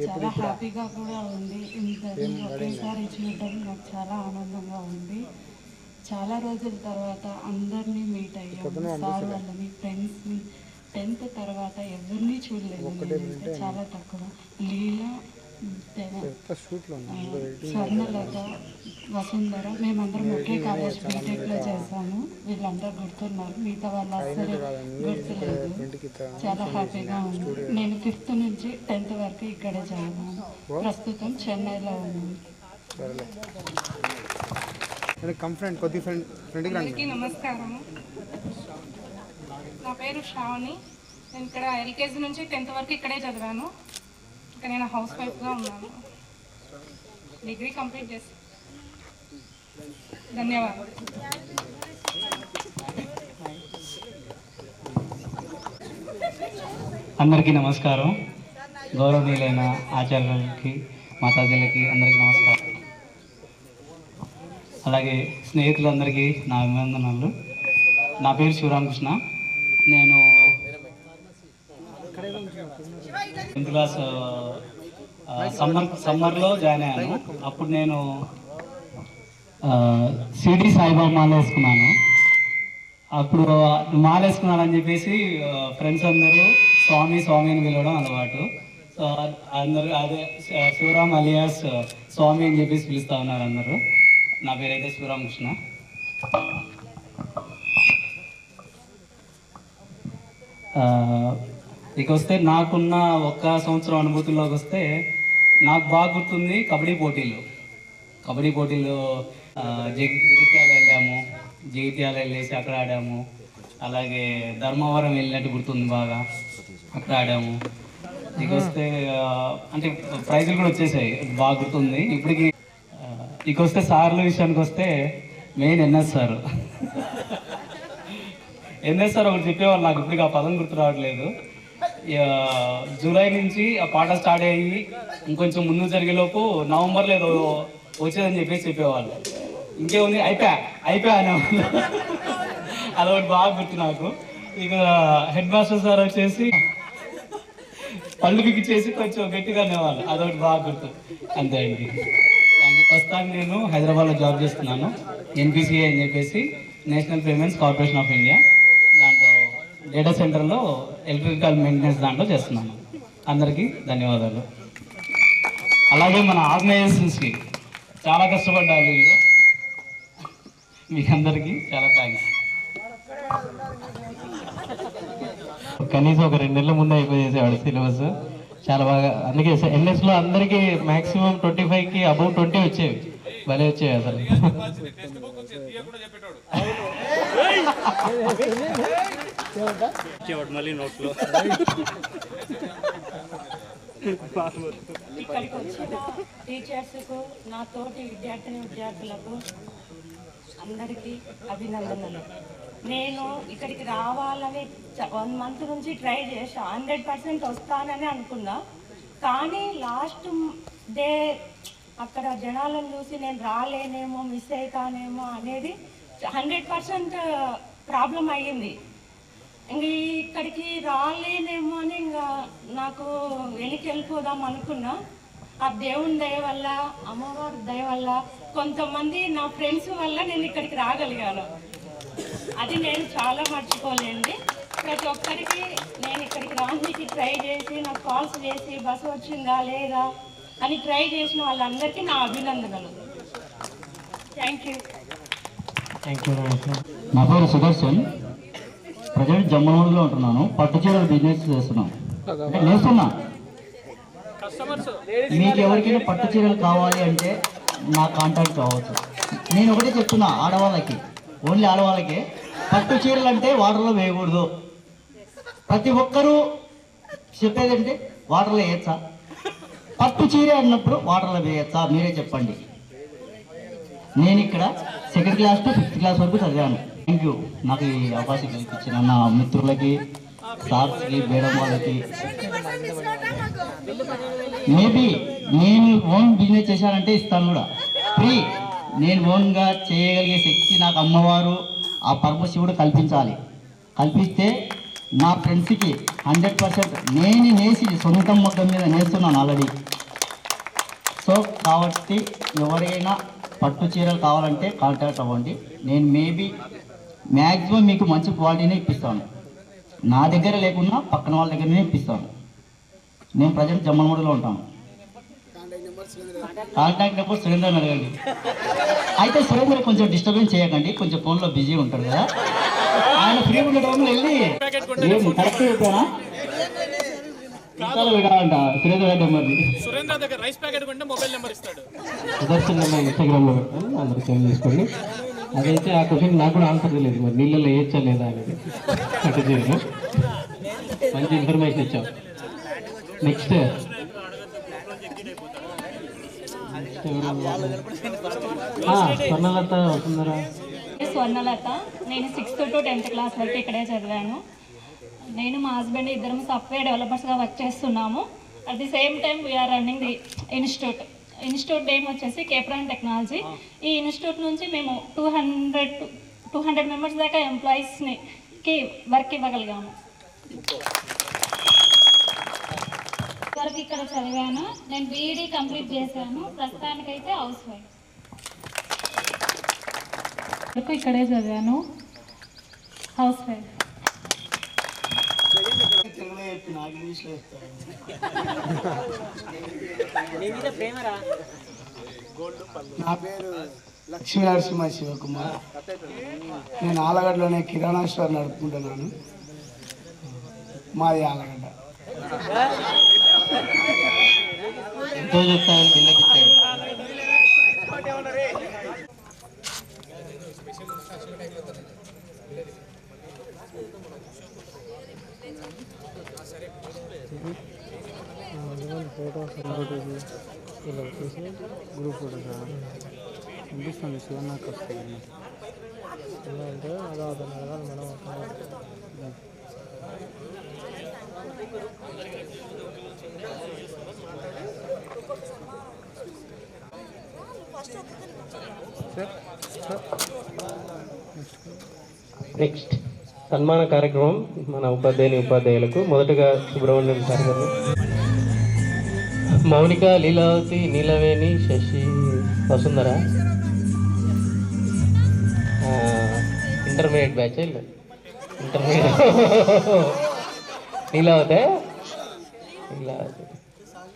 చాలా హ్యాపీగా కూడా ఉంది. ఇంతని ఒకేసారి చూడడం నాకు చాలా ఆనందంగా ఉంది. చాలా రోజుల తర్వాత అందరినీ మీట్ అయ్యాము, సార్ వాళ్ళని, ఫ్రెండ్స్ని. 10th తర్వాత ఎవరిని చూడలేదు నేనైతే, చాలా తక్కువ. లీలా, స్వర్ణలత, వసుంధర, మేమందరం ఒకే కాలేజ్ బీటెక్లో చేశాము. వీళ్ళందరూ గుర్తున్నారు, మిగతా వాళ్ళు అస్సలు గుర్తులేదు. చాలా హ్యాపీగా ఉంది. నేను 5th నుంచి 10th వరకు ఇక్కడే చదివాను. ప్రస్తుతం చెన్నైలో ఉన్నాను. నమస్కారము, నా పేరు శ్రావణి. నేను ఇక్కడ ఎల్కేజీ నుంచి 10th వరకు ఇక్కడే చదివాను. ఇక్కడ నేను హౌస్ వైఫ్గా ఉన్నాను. డిగ్రీ కంప్లీట్ చేసి ధన్యవాదాలు. అందరికీ నమస్కారం. గౌరవనీయులైన ఆచార్యులకి, మాతాజీలకి అందరికీ నమస్కారం. అలాగే స్నేహితులందరికీ నా అభినందనలు. నా పేరు శివరామకృష్ణ. నేను 10th క్లాస్ సమ్మర్లో జాయిన్ అయ్యాను. అప్పుడు నేను షిరిడి సాయిబాబా మాల వేసుకున్నాను. అప్పుడు మాల వేసుకున్నానని చెప్పేసి ఫ్రెండ్స్ అందరూ స్వామి స్వామి అని పిలవడం అలవాటు. సో అందరూ అదే శివరామ్ అలియాస్ స్వామి అని చెప్పేసి పిలుస్తూ ఉన్నారు అందరూ. నా పేరైతే శివరామకృష్ణ. ఇక వస్తే నాకున్న ఒక్క సంవత్సరం అనుభూతుల్లోకి వస్తే నాకు బాగా గుర్తుంది కబడ్డీ పోటీలు. జగిత్యాల వెళ్ళాము. జగిత్యాల వెళ్ళేసి అక్కడ ఆడాము. అలాగే ధర్మవరం వెళ్ళినట్టు గుర్తుంది, బాగా అక్కడ ఆడాము. ఇక వస్తే అంటే ప్రైజులు కూడా వచ్చేసాయి, బాగా గుర్తుంది ఇప్పటికి. ఇక వస్తే సార్ల విషయానికి వస్తే మెయిన్ ఎన్ఎస్ సార్ ఒకటి చెప్పేవాళ్ళు, నాకు ఇప్పటికి ఆ పదం గుర్తు రావట్లేదు. జూలై నుంచి ఆ పాట స్టార్ట్ అయ్యి ఇంకొంచెం ముందు జరిగేలోపు నవంబర్లో ఏదో వచ్చేదని చెప్పేసి చెప్పేవాళ్ళు. ఇంకేముంది అయిపోయా అనేవాళ్ళు. అదొకటి బాగా గుర్తు నాకు. ఇక హెడ్ మాస్టర్ సార్ వచ్చేసి పళ్ళు బిగిచ్చేసి కొంచెం గట్టిగా అనేవాళ్ళు. అదొకటి బాగా గుర్తు. అంతే అండి. ప్రస్తుతానికి నేను హైదరాబాద్లో జాబ్ చేస్తున్నాను. ఎన్పిసిఏ అని చెప్పేసి, national payments corporation of India. దాంట్లో డేటా సెంటర్లో ఎలక్ట్రికల్ మెయింటెనెన్స్ దాంట్లో చేస్తున్నాను. అందరికీ ధన్యవాదాలు. అలాగే మన ఆర్గనైజేషన్స్కి చాలా కష్టపడ్డారు వీళ్ళు. మీకు అందరికీ చాలా థ్యాంక్స్. కనీసం ఒక 2 నెలల ముందు అయిపోయేసేవాడు సిలబస్. చాలా బాగా, అందుకే ఎన్ఎస్లో అందరికీ మ్యాక్సిమం 25కి అబౌవ్ 20 వచ్చేవి. భలే వచ్చేవి అసలు. మళ్ళీ నోట్లో ఇక్కడికి వచ్చిన టీచర్స్కు, నా తోటి విద్యార్థులకు అందరికీ అభినందనలు. నేను ఇక్కడికి రావాలని 1 month నుంచి ట్రై చేసా. 100% వస్తానని అనుకున్నా. కానీ లాస్ట్ డే అక్కడ జనాలను చూసి నేను రాలేనేమో, మిస్ అవుతానేమో అనేది 100% ప్రాబ్లం అయ్యింది. ఇంక ఇక్కడికి రాలేనేమో అని ఇంకా నాకు వెనక్కి వెళ్ళిపోదాం అనుకున్నా. ఆ దేవుని దయ వల్ల, అమ్మవారి దయ వల్ల, కొంతమంది నా ఫ్రెండ్స్ వల్ల నేను ఇక్కడికి రాగలిగాను. అది నేను చాలా మర్చిపోలేండి. ప్రతి ఒక్కరికి నేను ఇక్కడికి రానికి ట్రై చేసి, నాకు కాల్స్ చేసి బస్సు వచ్చిందా లేదా అని ట్రై చేసిన వాళ్ళందరికీ నా అభినందనలు. Thank you. నా పేరు సుదర్శన్. ప్రజెంట్ జమ్మూరులో ఉంటున్నాను. పట్టు చీరల బిజినెస్ చేస్తున్నాను. నేస్తున్నా. మీకు ఎవరికైనా పట్టు చీరలు కావాలి అంటే నా కాంటాక్ట్ కావచ్చు. నేను ఒకటే చెప్తున్నా, ఆడవాళ్ళకి, ఓన్లీ ఆడవాళ్ళకే పట్టు చీరలు అంటే వాటర్లో వేయకూడదు. ప్రతి ఒక్కరూ చెప్పేదంటే వాటర్లో వేయచ్చా, పట్టు చీర అన్నప్పుడు వాటర్లో వేయచ్చా, మీరే చెప్పండి. నేను ఇక్కడ 2nd class to 5th class వరకు చదివాను. థ్యాంక్ యూ నాకు ఈ అవకాశం కల్పించిన నా మిత్రులకి, సార్స్కి, మేడం వాళ్ళకి. మేబీ నేను ఓన్ బిజినెస్ చేశానంటే ఇస్తాను కూడా, ఫ్రీ. నేను ఓన్గా చేయగలిగే శక్తి నాకు అమ్మవారు, ఆ పరమశివుడు కల్పించాలి. కల్పిస్తే నా ఫ్రెండ్స్కి 100% నేను నేసి సొంతం మొత్తం మీద నేస్తున్నాను ఆల్రెడీ. సో కాబట్టి ఎవరైనా పట్టు చీరలు కావాలంటే కాంటాక్ట్ అవ్వండి. నేను మేబీ మ్యాక్సిమం మీకు మంచి క్వాలిటీనే ఇప్పిస్తాను. నా దగ్గర లేకున్నా పక్కన వాళ్ళ దగ్గరనే ఇప్పిస్తాను. నేను ప్రజెంట్ జమ్మలమూడిలో ఉంటాను. కాంటాక్ట్ నెంబర్ సురేంద్ర అడగండి. అయితే సురేంద్ర కొంచెం డిస్టర్బెన్స్ చేయకండి, కొంచెం ఫోన్లో బిజీ ఉంటాడు కదా. ఆయన ఫ్రీ ఉన్న టైంలో వెళ్ళి కరెక్ట్ చెప్పానా పెట్టాలంట సురేంద్ర నెంబర్ని. సుదర్శన్ నెంబర్ ఇన్స్టాగ్రామ్లో పెట్టాను, అందరూ సేవ్ చేసుకోండి. అదైతే ఆ క్వశ్చన్ నాకు కూడా ఆన్సర్ తెలియదు, మరి నీళ్ళలో వేయచ్చా లేదా అనేది. అటు చేయను, మంచి ఇన్ఫర్మేషన్ ఇచ్చాం. నెక్స్ట్ స్వర్ణలత వస్తుందరా. స్వర్ణలత. నేను 6th to 10th క్లాస్ వరకు ఇక్కడే చదివాను. నేను మా హస్బెండ్ ఇద్దరం సాఫ్ట్వేర్ డెవలపర్స్గా వర్క్ చేస్తున్నాము. At the same time we're running the institute name వచ్చేసి కేప్రాన్ టెక్నాలజీ. ఈ ఇన్స్టిట్యూట్ నుంచి మేము 200 మెంబర్స్ దాకా ఎంప్లాయీస్కి వర్క్ ఇవ్వగలిగాము. వరకు ఇక్కడ చదివాను. నేను బీఈడీ కంప్లీట్ చేశాను. ప్రస్తుతానికైతే హౌస్ వైఫ్. వరకు ఇక్కడే చదివాను, హౌస్ వైఫ్. నా పేరు లక్ష్మీ నరసింహ శివకుమార్. నేను ఆలగడ్డలోనే కిరాణా స్టోర్ నడుపుకుంటున్నాను. మాది ఆలగడ్డ. ఎంతో చెప్తాను పిల్లకి ఇచ్చాడు. గ్రూప్ ఫోటోస్ పంపిస్తాను సార్. నాకు వస్తుంది అంటే అదవుతుంది అడగాలి మేడం. నెక్స్ట్ సన్మాన కార్యక్రమం మన ఉపాధ్యాయులకు. మొదటగా సుబ్రహ్మణ్యం సార్ గారు, Mounika, Leelavathi, Neelaveni, Sasi, Vasundhara. Intermediate batch. Intermediate Leelavathi,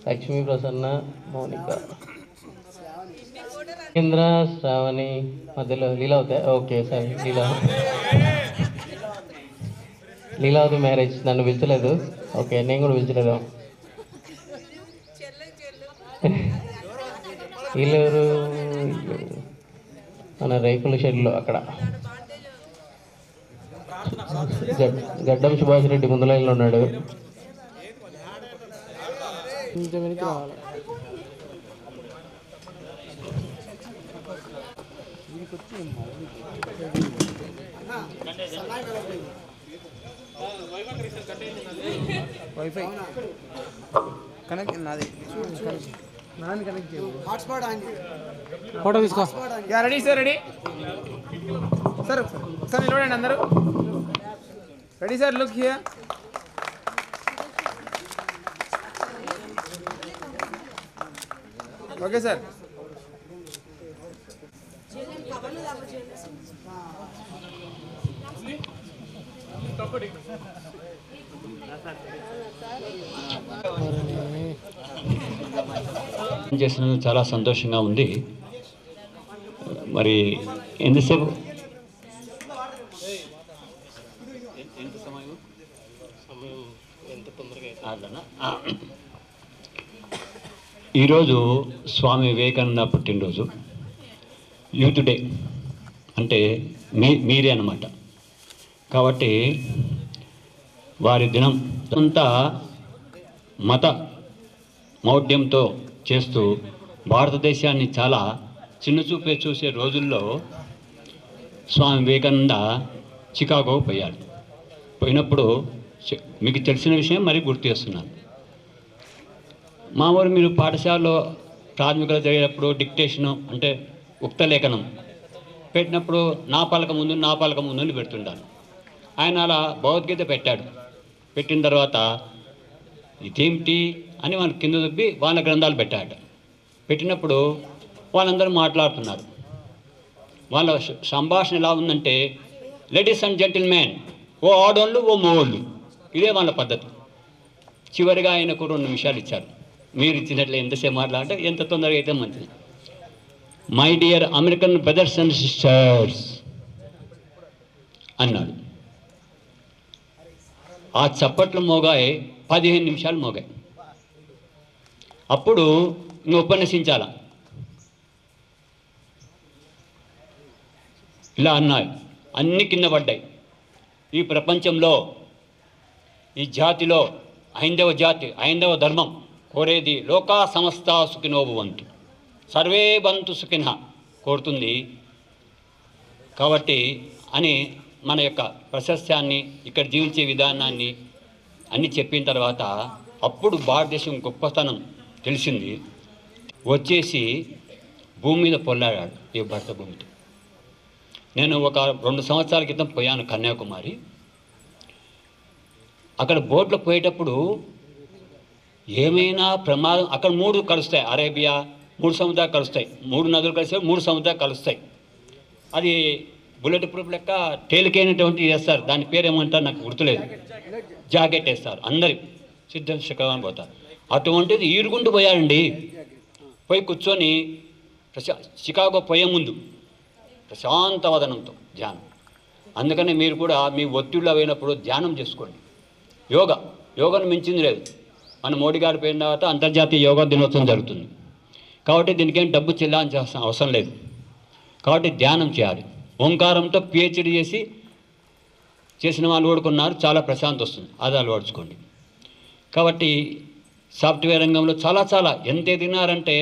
Lakshmi Prasanna, Mounika, Kendra, Sravani, మధ్యలో Leelavathi. Okay sir, Leelavathi marriage నన్ను పిలిచలేదు. ఓకే, నేను కూడా పిలిచలేదు. వీళ్ళెవరు? మన రైకుల షెడ్లో అక్కడ గడ్డం సుభాష్ రెడ్డి ముందు లైన్లో ఉన్నాడు. వైఫై కనెక్ట్ నాది Nani connect hotspot on photo తీసుకో. Ready sir, ready sir. ఒకసారి నిలబడండి అందరూ. Ready sir, look here. Okay sir. చేసినందుకు చాలా సంతోషంగా ఉంది. మరి ఎంతసేపు ఈరోజు స్వామి వివేకానంద పుట్టినరోజు, యూత్ డే అంటే మీరే అన్నమాట. కాబట్టి వారి దినం అంతా మత మౌఢ్యంతో చేస్తూ భారతదేశాన్ని చాలా చిన్నచూపే చూసే రోజుల్లో స్వామి వివేకానంద చికాగో పోయాడు. పోయినప్పుడు మీకు తెలిసిన విషయం మరి గుర్తు చేస్తున్నాను. మా ఊరు మీరు పాఠశాలలో ప్రాథమికలు జరిగేటప్పుడు డిక్టేషను అంటే ఉక్త లేఖనం పెట్టినప్పుడు నా పలక ముందు అని పెడుతుంటాను. ఆయన అలా భగవద్గీత పెట్టాడు. పెట్టిన తర్వాత ఇదేమిటి అని వాళ్ళు కింద దొబ్బి వాళ్ళ గ్రంథాలు పెట్టాడు. పెట్టినప్పుడు వాళ్ళందరూ మాట్లాడుతున్నారు. వాళ్ళ సంభాషణ ఎలా ఉందంటే, లేడీస్ అండ్ జెంటిల్మెన్, ఓ ఆడోళ్ళు ఓ మగోళ్ళు, ఇదే వాళ్ళ పద్ధతి. చివరిగా ఆయనకు 2 నిమిషాలు ఇచ్చారు. మీరు ఇచ్చినట్లే ఎంతసేపు మాట్లాడితే ఎంత తొందరగా అయితే మంచిది. My dear American brothers and sisters అన్నాడు. ఆ చప్పట్లు మోగాయి, 15 నిమిషాలు మోగాయి. అప్పుడు నువ్వు ఉపన్యసించాల. ఇలా అన్నాయి, అన్ని కింద పడ్డాయి. ఈ ప్రపంచంలో, ఈ జాతిలో, హైందవ జాతి, హైందవ ధర్మం కోరేది లోకా సమస్త సుఖినో భవంతు, సర్వే బంతు సుఖిన కోరుతుంది. కాబట్టి అని మన యొక్క ప్రశస్త్యాన్ని, ఇక్కడ జీవించే విధానాన్ని అన్నీ చెప్పిన తర్వాత అప్పుడు భారతదేశం గొప్పతనం తెలిసింది. వచ్చేసి భూమి మీద పొల్లాడాడు ఈ భరత భూమితో. నేను ఒక 2 సంవత్సరాల క్రితం పోయాను కన్యాకుమారి. అక్కడ బోట్లో పోయేటప్పుడు ఏమైనా ప్రమాదం, అక్కడ 3 కలుస్తాయి, అరేబియా 3 సముద్రాలు కలుస్తాయి, 3 నదులు కలిసి 3 సముద్రాలు కలుస్తాయి. అది బుల్లెట్ ప్రూఫ్ లెక్క తేలికైనటువంటి వేస్తారు, దాని పేరు ఏమంటారు నాకు గుర్తులేదు. జాకెట్ వేస్తారు, అందరి సిద్ధ శిఖరం పోతారు. అటువంటిది ఈరుగుంటూ పోయాడండి. పోయి కూర్చొని చికాగో పోయే ముందు ప్రశాంతవదనంతో ధ్యానం. అందుకని మీరు కూడా మీ ఒత్తిడిలో అయినప్పుడు ధ్యానం చేసుకోండి. యోగాను మించింది లేదు. మన మోడీ గారు పోయిన తర్వాత అంతర్జాతీయ యోగా దినోత్సవం జరుగుతుంది. కాబట్టి దీనికేం డబ్బు చెల్లించాల్సిన అవసరం లేదు. కాబట్టి ధ్యానం చేయాలి. ఓంకారంతో పిహెచ్డి చేసిన వాళ్ళు ఓడుకున్నారు, చాలా ప్రశాంతి వస్తుంది, అది అలవర్చుకోండి. కాబట్టి సాఫ్ట్వేర్ రంగంలో చాలా ఎంత ఎదిగినారంటే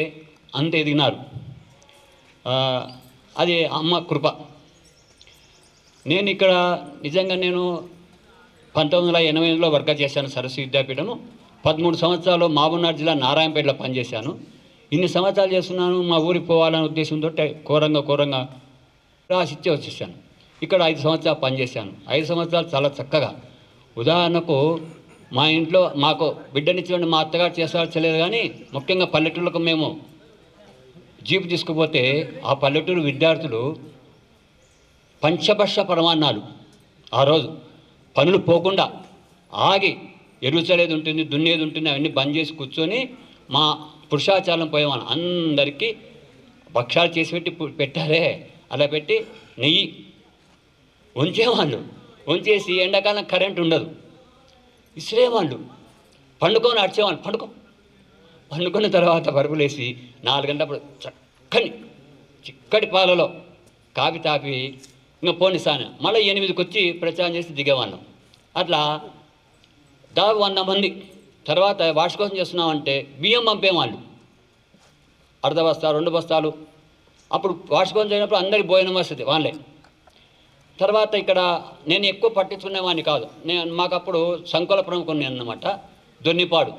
అంత ఎదిగినారు. అది అమ్మ కృప. నేను ఇక్కడ నిజంగా 1988లో వర్క్ చేశాను సరస్వతి విద్యాపీఠము. 13 సంవత్సరాలు మహబూబ్నగర్ జిల్లా నారాయణపేటలో పనిచేశాను. ఇన్ని సంవత్సరాలు చేస్తున్నాను, మా ఊరికి పోవాలనే ఉద్దేశంతో ఘోరంగా రాసిచ్చే వచ్చేసాను. ఇక్కడ 5 సంవత్సరాలు పనిచేశాను. 5 సంవత్సరాలు చాలా చక్కగా. ఉదాహరణకు మా ఇంట్లో మాకు బిడ్డనిచ్చిన మా అత్తగారు చేసాల్సలేదు, కానీ ముఖ్యంగా పల్లెటూళ్ళకు మేము జీపు తీసుకుపోతే ఆ పల్లెటూరు విద్యార్థులు పంచభక్ష పరమాన్నాలు ఆ రోజు పనులు పోకుండా ఆగి ఎరుచలేదు ఉంటుంది, దున్నేది ఉంటుంది, అవన్నీ బంద్ చేసి కూర్చొని మా పురుషాచారం పోయేవాళ్ళు అందరికీ భక్షాలు చేసి పెట్టారే, అలా పెట్టి నెయ్యి ఉంచేవాళ్ళు. ఉంచేసి ఎండాకాలం కరెంట్ ఉండదు, ఇసిరేవాళ్ళు. పండుకొని అడిచేవాళ్ళు, పండుకున్న తర్వాత పరుగులేసి 4 గంటలప్పుడు చిక్కటి పాలలో కాపీ తాపి ఇంకా పోనిస్తాను మళ్ళీ 8కి వచ్చి ప్రచారం చేసి దిగేవాళ్ళం. అట్లా దాదాపు 100 మంది. తర్వాత వాష్ కోసం చేస్తున్నామంటే బియ్యం పంపేవాళ్ళు, అర్ధ బస్తా 2 బస్తాలు. అప్పుడు వాష్ కోసం చేయనప్పుడు అందరికి భోజనం వస్తుంది వాళ్ళే. తర్వాత ఇక్కడ నేను ఎక్కువ పట్టించుకునేవాడిని కాదు. మాకు అప్పుడు సంకులపురం కొన్ని అన్నమాట, దొన్నిపాడు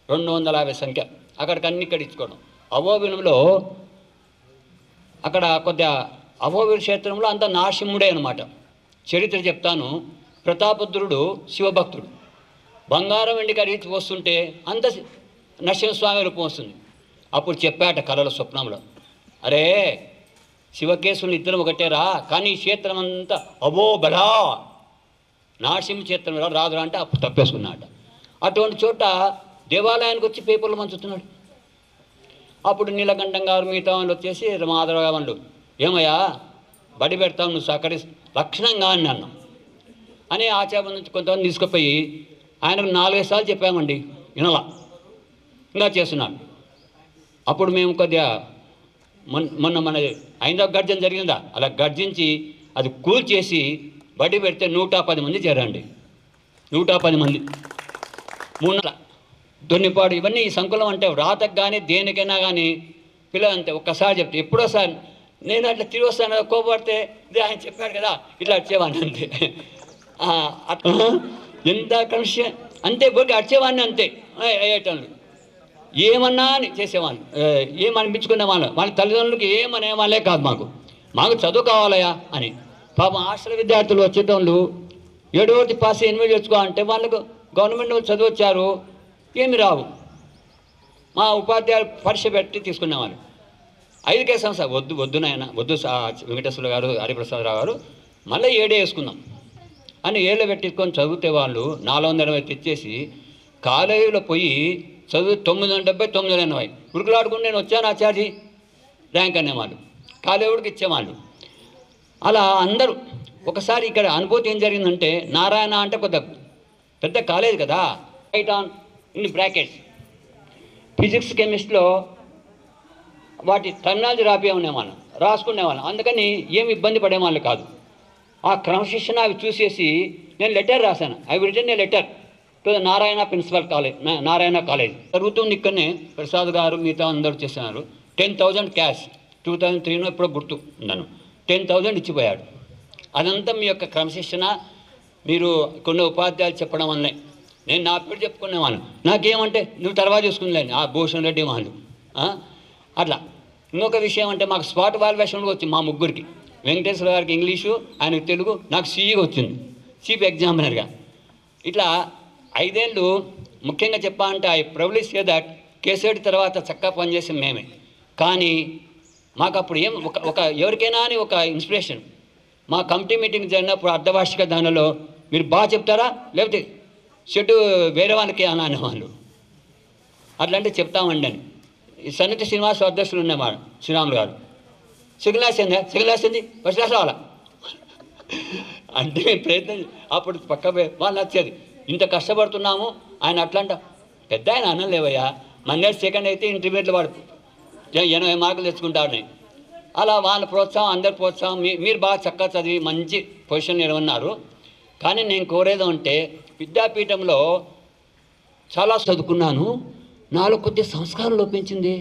250 సంఖ్య, అక్కడికి అన్ని ఇక్కడ ఇచ్చుకోవడం. అహోబిలంలో అక్కడ కొద్దిగా అహోబిల క్షేత్రంలో అంత నారసింహుడే అనమాట. చరిత్ర చెప్తాను. ప్రతాపరుద్రుడు శివభక్తుడు. బంగారం వెండి కరిగి వస్తుంటే అంత నరసింహస్వామి రూపం వస్తుంది. అప్పుడు చెప్పాట కళల స్వప్నంలో, అరే శివకేశుని ఇద్దరం ఒకటేరా, కానీ ఈ క్షేత్రం అంతా అబో బలా నరసింహ క్షేత్రం రాదురా అంటే అప్పుడు తప్పేసుకున్నాట. అటువంటి చోట దేవాలయానికి వచ్చి పేపర్లు మంచుతున్నాడు. అప్పుడు నీలకంఠం గారు మిగతా వాళ్ళు వచ్చేసి మాధవరావు వాళ్ళు, ఏమయ్యా బడి పెడతావు నువ్వు సహకరి లక్షణంగా అని అన్నాం అని ఆచార్యం నుంచి కొంతమంది తీసుకుపోయి ఆయనకు 4-5 సార్లు చెప్పామండి, వినలా, ఇంకా చేస్తున్నాడు. అప్పుడు మేము కొద్దిగా మొన్న మన హైందవ గర్జన జరిగిందా, అలా గర్జించి అది కూల్చేసి బడి పెడితే 110 మంది చేరండి. 110 మంది 3 దొన్నిపాడు ఇవన్నీ ఈ సంకులం అంటే వ్రాతకు కానీ దేనికైనా కానీ పిల్లలు అంతే. ఒక్కసారి చెప్తే ఎప్పుడోసారి నేను అట్లా తిరిగి వస్తాను కోపడితే ఇది ఆయన చెప్పాడు కదా ఇట్లా వచ్చేవాడిని అంతే. ఎంత కన్షన్ అంతే పోటీ వచ్చేవాడిని అంతే. అయ్యేటోళ్ళు ఏమన్నా అని చేసేవాళ్ళు, ఏమనిపించుకునే వాళ్ళు, వాళ్ళ తల్లిదండ్రులకి ఏమనే వాళ్ళే కాదు, మాకు చదువు కావాలయా అని. పాపం హాస్టల్ విద్యార్థులు వచ్చేటోళ్ళు 7వ పాస్ 8 తెచ్చుకో అంటే వాళ్ళకు గవర్నమెంట్ వాళ్ళు చదివొచ్చారు, ఏమి రావు. మా ఉపాధ్యాయులు పరీక్ష పెట్టి తీసుకునేవాళ్ళు. 5కే సంవత్సరం వద్దు నాయన వద్దు వెంకటేశ్వర గారు, హరిప్రసాదరావు గారు, మళ్ళీ 7 వేసుకుందాం అని 7 పెట్టుకొని చదివితే వాళ్ళు 480 తెచ్చేసి కాలేజీలో పోయి చదువు 970, 980 ఉరుకులాడుకుని నేను వచ్చాను ఆచార్జీ ర్యాంక్ అనేవాళ్ళు, కాలేజీకి ఇచ్చేవాళ్ళు. అలా అందరూ ఒకసారి ఇక్కడ అనుభూతి ఏం జరిగిందంటే, నారాయణ అంటే కొద్ది పెద్ద కాలేజ్ కదా, right on in brackets physics కెమిస్ట్రీలో వాటి టర్మినాలజీ రాపినేవాళ్ళం, రాసుకునేవాళ్ళం. అందుకని ఏమి ఇబ్బంది పడేవాళ్ళు కాదు. ఆ క్రమశిక్షణ అవి చూసేసి నేను లెటర్ రాశాను. I return a letter to the Narayana principal college, Narayana college జరుగుతుంది. ఇక్కడనే ప్రసాద్ గారు మిగతా అందరూ చేస్తున్నారు. 10,000 క్యాష్ 2003 ఎప్పుడో గుర్తు ఉన్నాను, 10,000 ఇచ్చిపోయాడు. అదంతా మీ యొక్క క్రమశిక్షణ, మీరు కొన్ని ఉపాధ్యాయులు చెప్పడం వల్లే. నేను నా పేరు చెప్పుకునేవాళ్ళు, నాకేమంటే నువ్వు తర్వాత చూసుకునేలేండి ఆ భూషణ్ రెడ్డి వాళ్ళు. అట్లా ఇంకొక విషయం అంటే మాకు స్పాట్ వాల్యుయేషన్ కూడా వచ్చింది మా ముగ్గురికి. వెంకటేశ్వర గారికి ఇంగ్లీషు, ఆయనకు తెలుగు, నాకు సిఈగా వచ్చింది, చీఫ్ ఎగ్జామినర్గా. ఇట్లా 5 ఏళ్ళు ముఖ్యంగా చెప్పాలంటే I privilege say that KCR తర్వాత చక్కగా పనిచేసిన మేమే. కానీ మాకు అప్పుడు ఏం ఒక ఎవరికైనా అని ఒక ఇన్స్పిరేషన్. మా కమిటీ మీటింగ్ జరిగినప్పుడు అర్ధవార్షిక దానిలో మీరు బాగా చెప్తారా లేకపోతే షెడ్ వేరే వాళ్ళకి అని అనేవాళ్ళు. అట్లంటే చెప్తామండి అని. ఈ సన్నిధి శ్రీనివాస అధ్యక్షులు ఉన్నవాడు శ్రీరాములు గారు, సెకండ్ క్లాస్ ఏంది ఫస్ట్ క్లాస్ రావాలా అంటే ప్రయత్నం. అప్పుడు పక్క వాళ్ళు నచ్చేది, ఇంత కష్టపడుతున్నాము ఆయన అట్లంట. పెద్ద ఆయన అనలేవయ్యా, మన సెకండ్ అయితే ఇంటర్మీడియట్లో వాడు 80 మార్కులు తెచ్చుకుంటారని. అలా వాళ్ళ ప్రోత్సాహం, అందరి ప్రోత్సాహం. మీరు బాగా చక్కగా చదివి మంచి పొజిషన్ నిలవన్నారు. కానీ నేను కోరేది అంటే విద్యాపీఠంలో చాలా చదువుకున్నాను, నాలో కొద్ది సంస్కారం లోపించింది.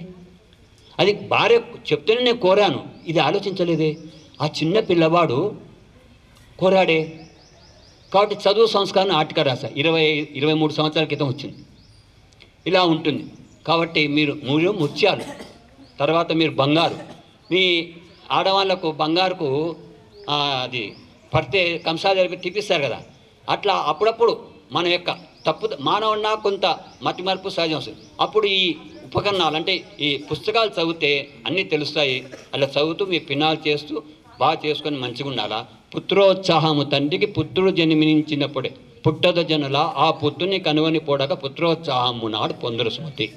అది భార్య చెప్తేనే నేను కోరాను, ఇది ఆలోచించలేదే. ఆ చిన్న పిల్లవాడు కోరాడే కాబట్టి చదువు సంస్కారం ఆర్టికల్ రాసా 23 సంవత్సరాల క్రితం వచ్చింది. ఇలా ఉంటుంది కాబట్టి మీరు ముత్యాలు, తర్వాత మీరు బంగారు. మీ ఆడవాళ్ళకు బంగారుకు అది పడితే కంసాలు జరిపి తిప్పిస్తారు కదా, అట్లా అప్పుడప్పుడు మన యొక్క తప్పు మానవున్నా కొంత మతిమరుపు సహజం వస్తుంది. అప్పుడు ఈ ఉపకరణాలు అంటే ఈ పుస్తకాలు చదివితే అన్నీ తెలుస్తాయి. అలా చదువుతూ మీ పిన్నాలు చేస్తూ బాగా చేసుకొని మంచిగా ఉండాలా. పుత్రోత్సాహము తండ్రికి పుత్రుడు జన్మించినప్పుడే పుట్టద జనుల ఆ పుత్రుని కనుగొని పోడక పుత్రోత్సాహము నాడు పొందురు స్మృతి.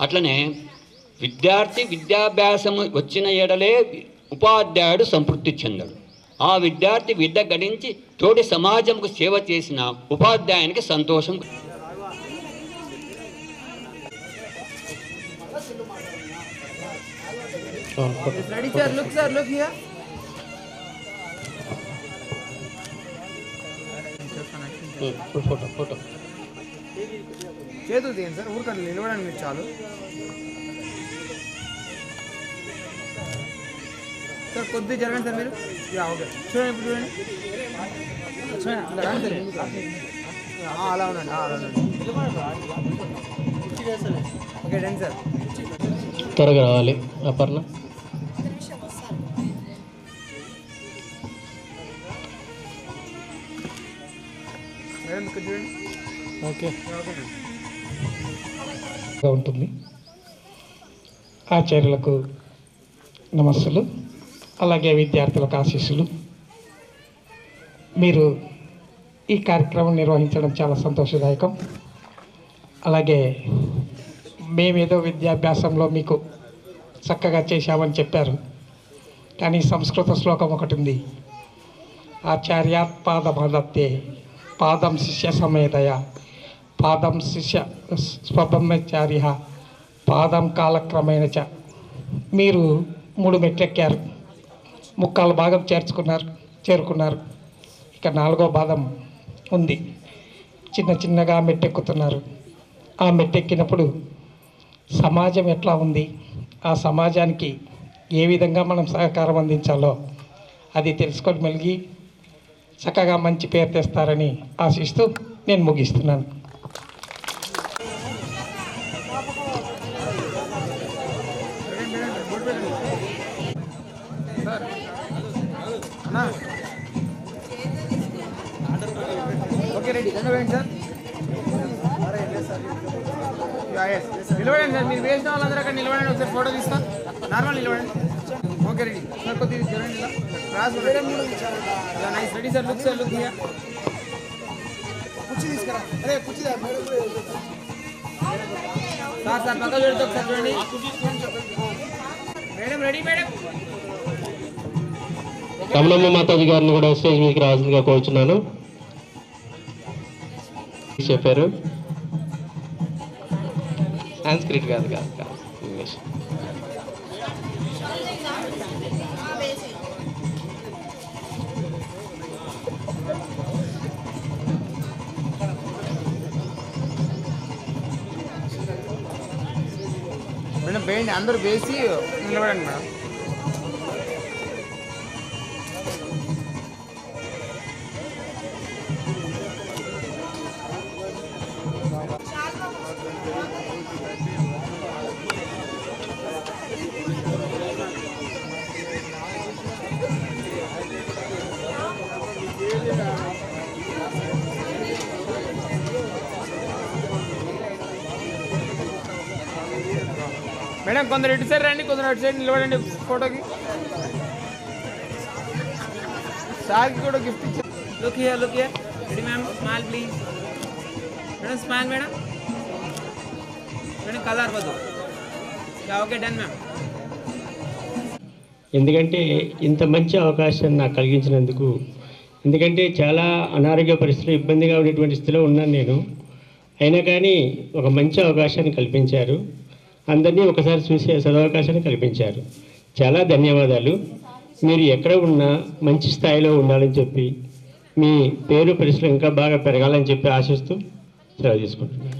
అట్లనే విద్యార్థి విద్యాభ్యాసము వచ్చిన ఎడలే ఉపాధ్యాయుడు సంతృప్తి చెందడు. ఆ విద్యార్థి విద్య గడించి తోటి సమాజంకు సేవ చేసిన ఉపాధ్యాయునికి సంతోషం. ఫోటో చేతులు తీయండి సార్, ఊరికండి నిలవడానికి మీరు చాలు సార్. కొద్దిగా జరగండి సార్ మీరు. ఓకే చూడండి, ఇప్పుడు చూడండి, అలా ఉండండి, అలా ఉండండి. ఓకే రండి సార్, త్వరగా రావాలి. అపర్ణ మేడం ఇక్కడ చూడండి. ఓకే ఉంటుంది. ఆచార్యులకు నమస్సులు, అలాగే విద్యార్థులకు ఆశీస్సులు. మీరు ఈ కార్యక్రమం నిర్వహించడం చాలా సంతోషదాయకం. అలాగే మేమేదో విద్యాభ్యాసంలో మీకు చక్కగా చేశామని చెప్పారు, కానీ సంస్కృత శ్లోకం ఒకటి ఉంది, ఆచార్యాత్ పాదమాదత్తే పాదం శిష్య సమేతయ పాదం శిష్య స్వబ్రహ్మచార్య పాదం కాలక్రమేణ చ. మీరు 3 మెట్లెక్కారు, 3/4 భాగం చేరుకున్నారు. ఇక 4వ భాగం ఉంది. చిన్నగా మెట్టెక్కుతున్నారు. ఆ మెట్టెక్కినప్పుడు సమాజం ఎట్లా ఉంది, ఆ సమాజానికి ఏ విధంగా మనం సహకారం అందించాలో అది తెలుసుకొని మెలిగి చక్కగా మంచి పేరు తెస్తారని ఆశిస్తూ నేను ముగిస్తున్నాను. ఓకే రెడీ, రండి సార్. నిలబడండి సార్, మీరు వేసిన వాళ్ళందరూ అక్కడ నిలబడండి, ఒకసారి ఫోటో తీస్తాం. నార్మల్ నిలబడండి. ఓకే రెడీ సార్, కొద్దిగా చూడండి ఇలా cross nice ready sir. Look sir, look here. కుర్చీ తీసుకురా. అదే కుర్చీ సార్ సార్ పక్క చూడండి ఒకసారి చూడండి. Madam ready madam. Kamalamma Mataji గారిని కూడా స్టేజ్ మీదకి రావాల్సిందిగా కోరుచున్నాను. చెప్పారు సాంస్క్రిట్ కాదు ఇంగ్లీష్. మేడం వేయండి, అందరూ వేసి నిలబడండి మేడం. మేడం కొందరు ఇటు సైడ్ రండి, కొందరు అటు సైడ్ నిలబడండి ఫోటోకి. సార్కి కూడా గిఫ్ట్ ఇచ్చారు. Look here, look here. Ready ma'am, smile please. Madam smile madam. Madam colour వద్దు. Okay done ma'am. ఎందుకంటే ఇంత మంచి అవకాశాన్ని నాకు కలిగించినందుకు, ఎందుకంటే చాలా అనారోగ్య పరిస్థితులు ఇబ్బందిగా ఉండేటువంటి స్థితిలో ఉన్నాను నేను. అయినా కానీ ఒక మంచి అవకాశాన్ని కల్పించారు, అందరినీ ఒకసారి చూసే సదవకాశాన్ని కల్పించారు. చాలా ధన్యవాదాలు. మీరు ఎక్కడ ఉన్నా మంచి స్థాయిలో ఉండాలని చెప్పి, మీ పేరు పరిస్థితులు ఇంకా బాగా పెరగాలని చెప్పి ఆశిస్తూ సెలవు తీసుకుంటున్నాను.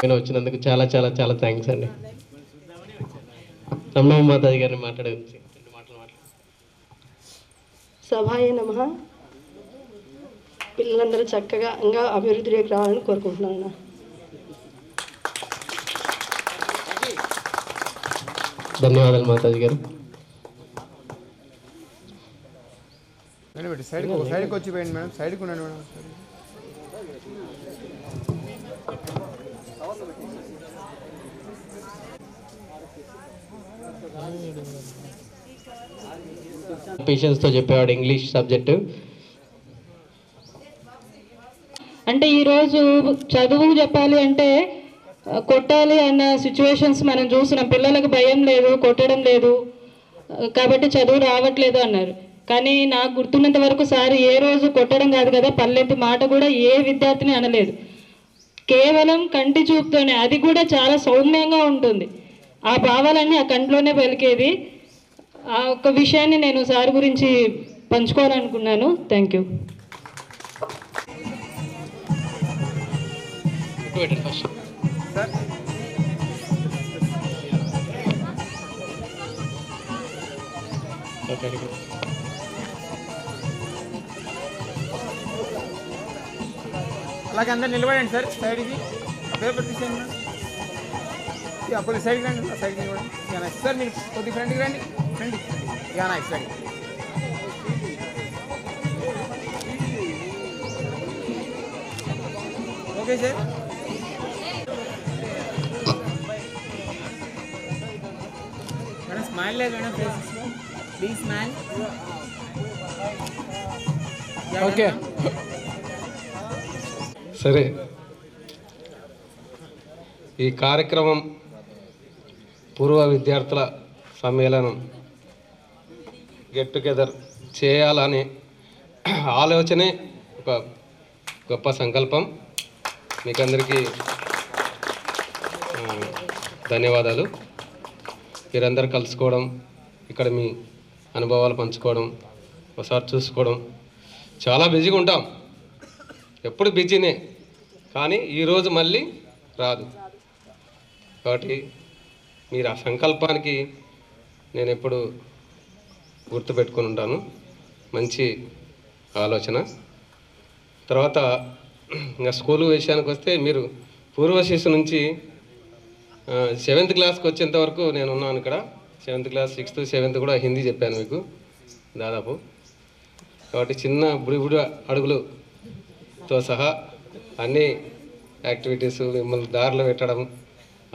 నేను వచ్చినందుకు చాలా చాలా చాలా థ్యాంక్స్ అండి. రమణమ్మ మాతాజీ గారిని మాట్లాడేది. సభాయ నమః. పిల్లలందరూ చక్కగా ఇంకా అభివృద్ధిలోకి రావాలని కోరుకుంటున్నాను. ధన్యవాదాలు మాతాజీ గారు. మేడం సైడ్కి వచ్చి పోయండి మేడం, సైడ్కి ఉండండి మేడం. పేషెన్స్తో చెప్పేవాడు ఇంగ్లీష్ సబ్జెక్టు. అంటే ఈరోజు చదువు చెప్పాలి అంటే కొట్టాలి అన్న సిచ్యువేషన్స్ మనం చూస్తున్నాం. పిల్లలకు భయం లేదు, కొట్టడం లేదు, కాబట్టి చదువు రావట్లేదు అన్నారు. కానీ నాకు గుర్తున్నంత వరకు సార్ ఏ రోజు కొట్టడం కాదు కదా, పల్లెత్తి మాట కూడా ఏ విద్యార్థిని అనలేదు. కేవలం కంటి చూపుతోనే, అది కూడా చాలా సౌమ్యంగా ఉంటుంది. ఆ భావాలన్నీ ఆ కంట్లోనే పలికేది. ఆ ఒక్క విషయాన్ని నేను సార్ గురించి పంచుకోవాలనుకున్నాను. Thank you. అలాగే అందరు నిలబడండి సార్, సైడ్కి పేపర్ తీసేయండి మేడం. కొద్ది సైడ్కి రండి, సైడ్కి నిలబడండి. సార్ మీరు కొద్ది ఫ్రంట్కి రండి, ఫ్రంట్కి side. Okay sir. Madam smile లేదు మేడం, ప్లీజ్ స్మైల్. ఓకే సరే, ఈ కార్యక్రమం పూర్వ విద్యార్థుల సమ్మేళనం గెట్ టుగెదర్ చేయాలనే ఆలోచనే ఒక గొప్ప సంకల్పం. మీకందరికీ ధన్యవాదాలు. మీరందరూ కలుసుకోవడం, ఇక్కడ మీ అనుభవాలు పంచుకోవడం, ఒకసారి చూసుకోవడం. చాలా బిజీగా ఉంటాం, ఎప్పుడు బిజీనే, కానీ ఈరోజు మళ్ళీ రాదు. కాబట్టి మీరు ఆ సంకల్పానికి నేను ఎప్పుడు గుర్తుపెట్టుకొని ఉంటాను. మంచి ఆలోచన. తర్వాత ఇంకా స్కూల్ విషయానికి వస్తే, మీరు పూర్వ శిశు నుంచి 7th క్లాస్కి వచ్చేంత వరకు నేను ఉన్నాను ఇక్కడ. 7th క్లాస్, 6th, 7th కూడా హిందీ చెప్పాను మీకు దాదాపు. కాబట్టి చిన్న బుడి అడుగులతో సహా అన్నీ యాక్టివిటీస్ మిమ్మల్ని దారిలో పెట్టడం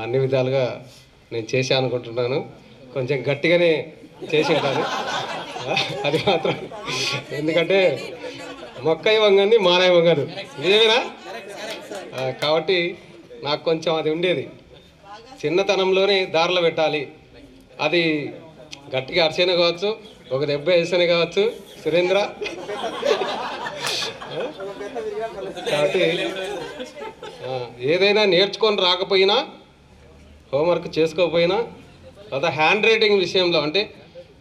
అన్ని విధాలుగా నేను చేశాను అనుకుంటున్నాను. కొంచెం గట్టిగానే చేసి ఉంటాను అది మాత్రం, ఎందుకంటే మొక్కయి వంగని మానయ్య వంగదు, నిజమేనా? కాబట్టి నాకు కొంచెం అది ఉండేది, చిన్నతనంలోనే దారిలో పెట్టాలి. అది గట్టిగా అరిసేనే కావచ్చు, ఒక దెబ్బ వేస్తేనే కావచ్చు సురేంద్ర. కాబట్టి ఏదైనా నేర్చుకొని రాకపోయినా, హోంవర్క్ చేసుకోకపోయినా, లేదా హ్యాండ్ రైటింగ్ విషయంలో అంటే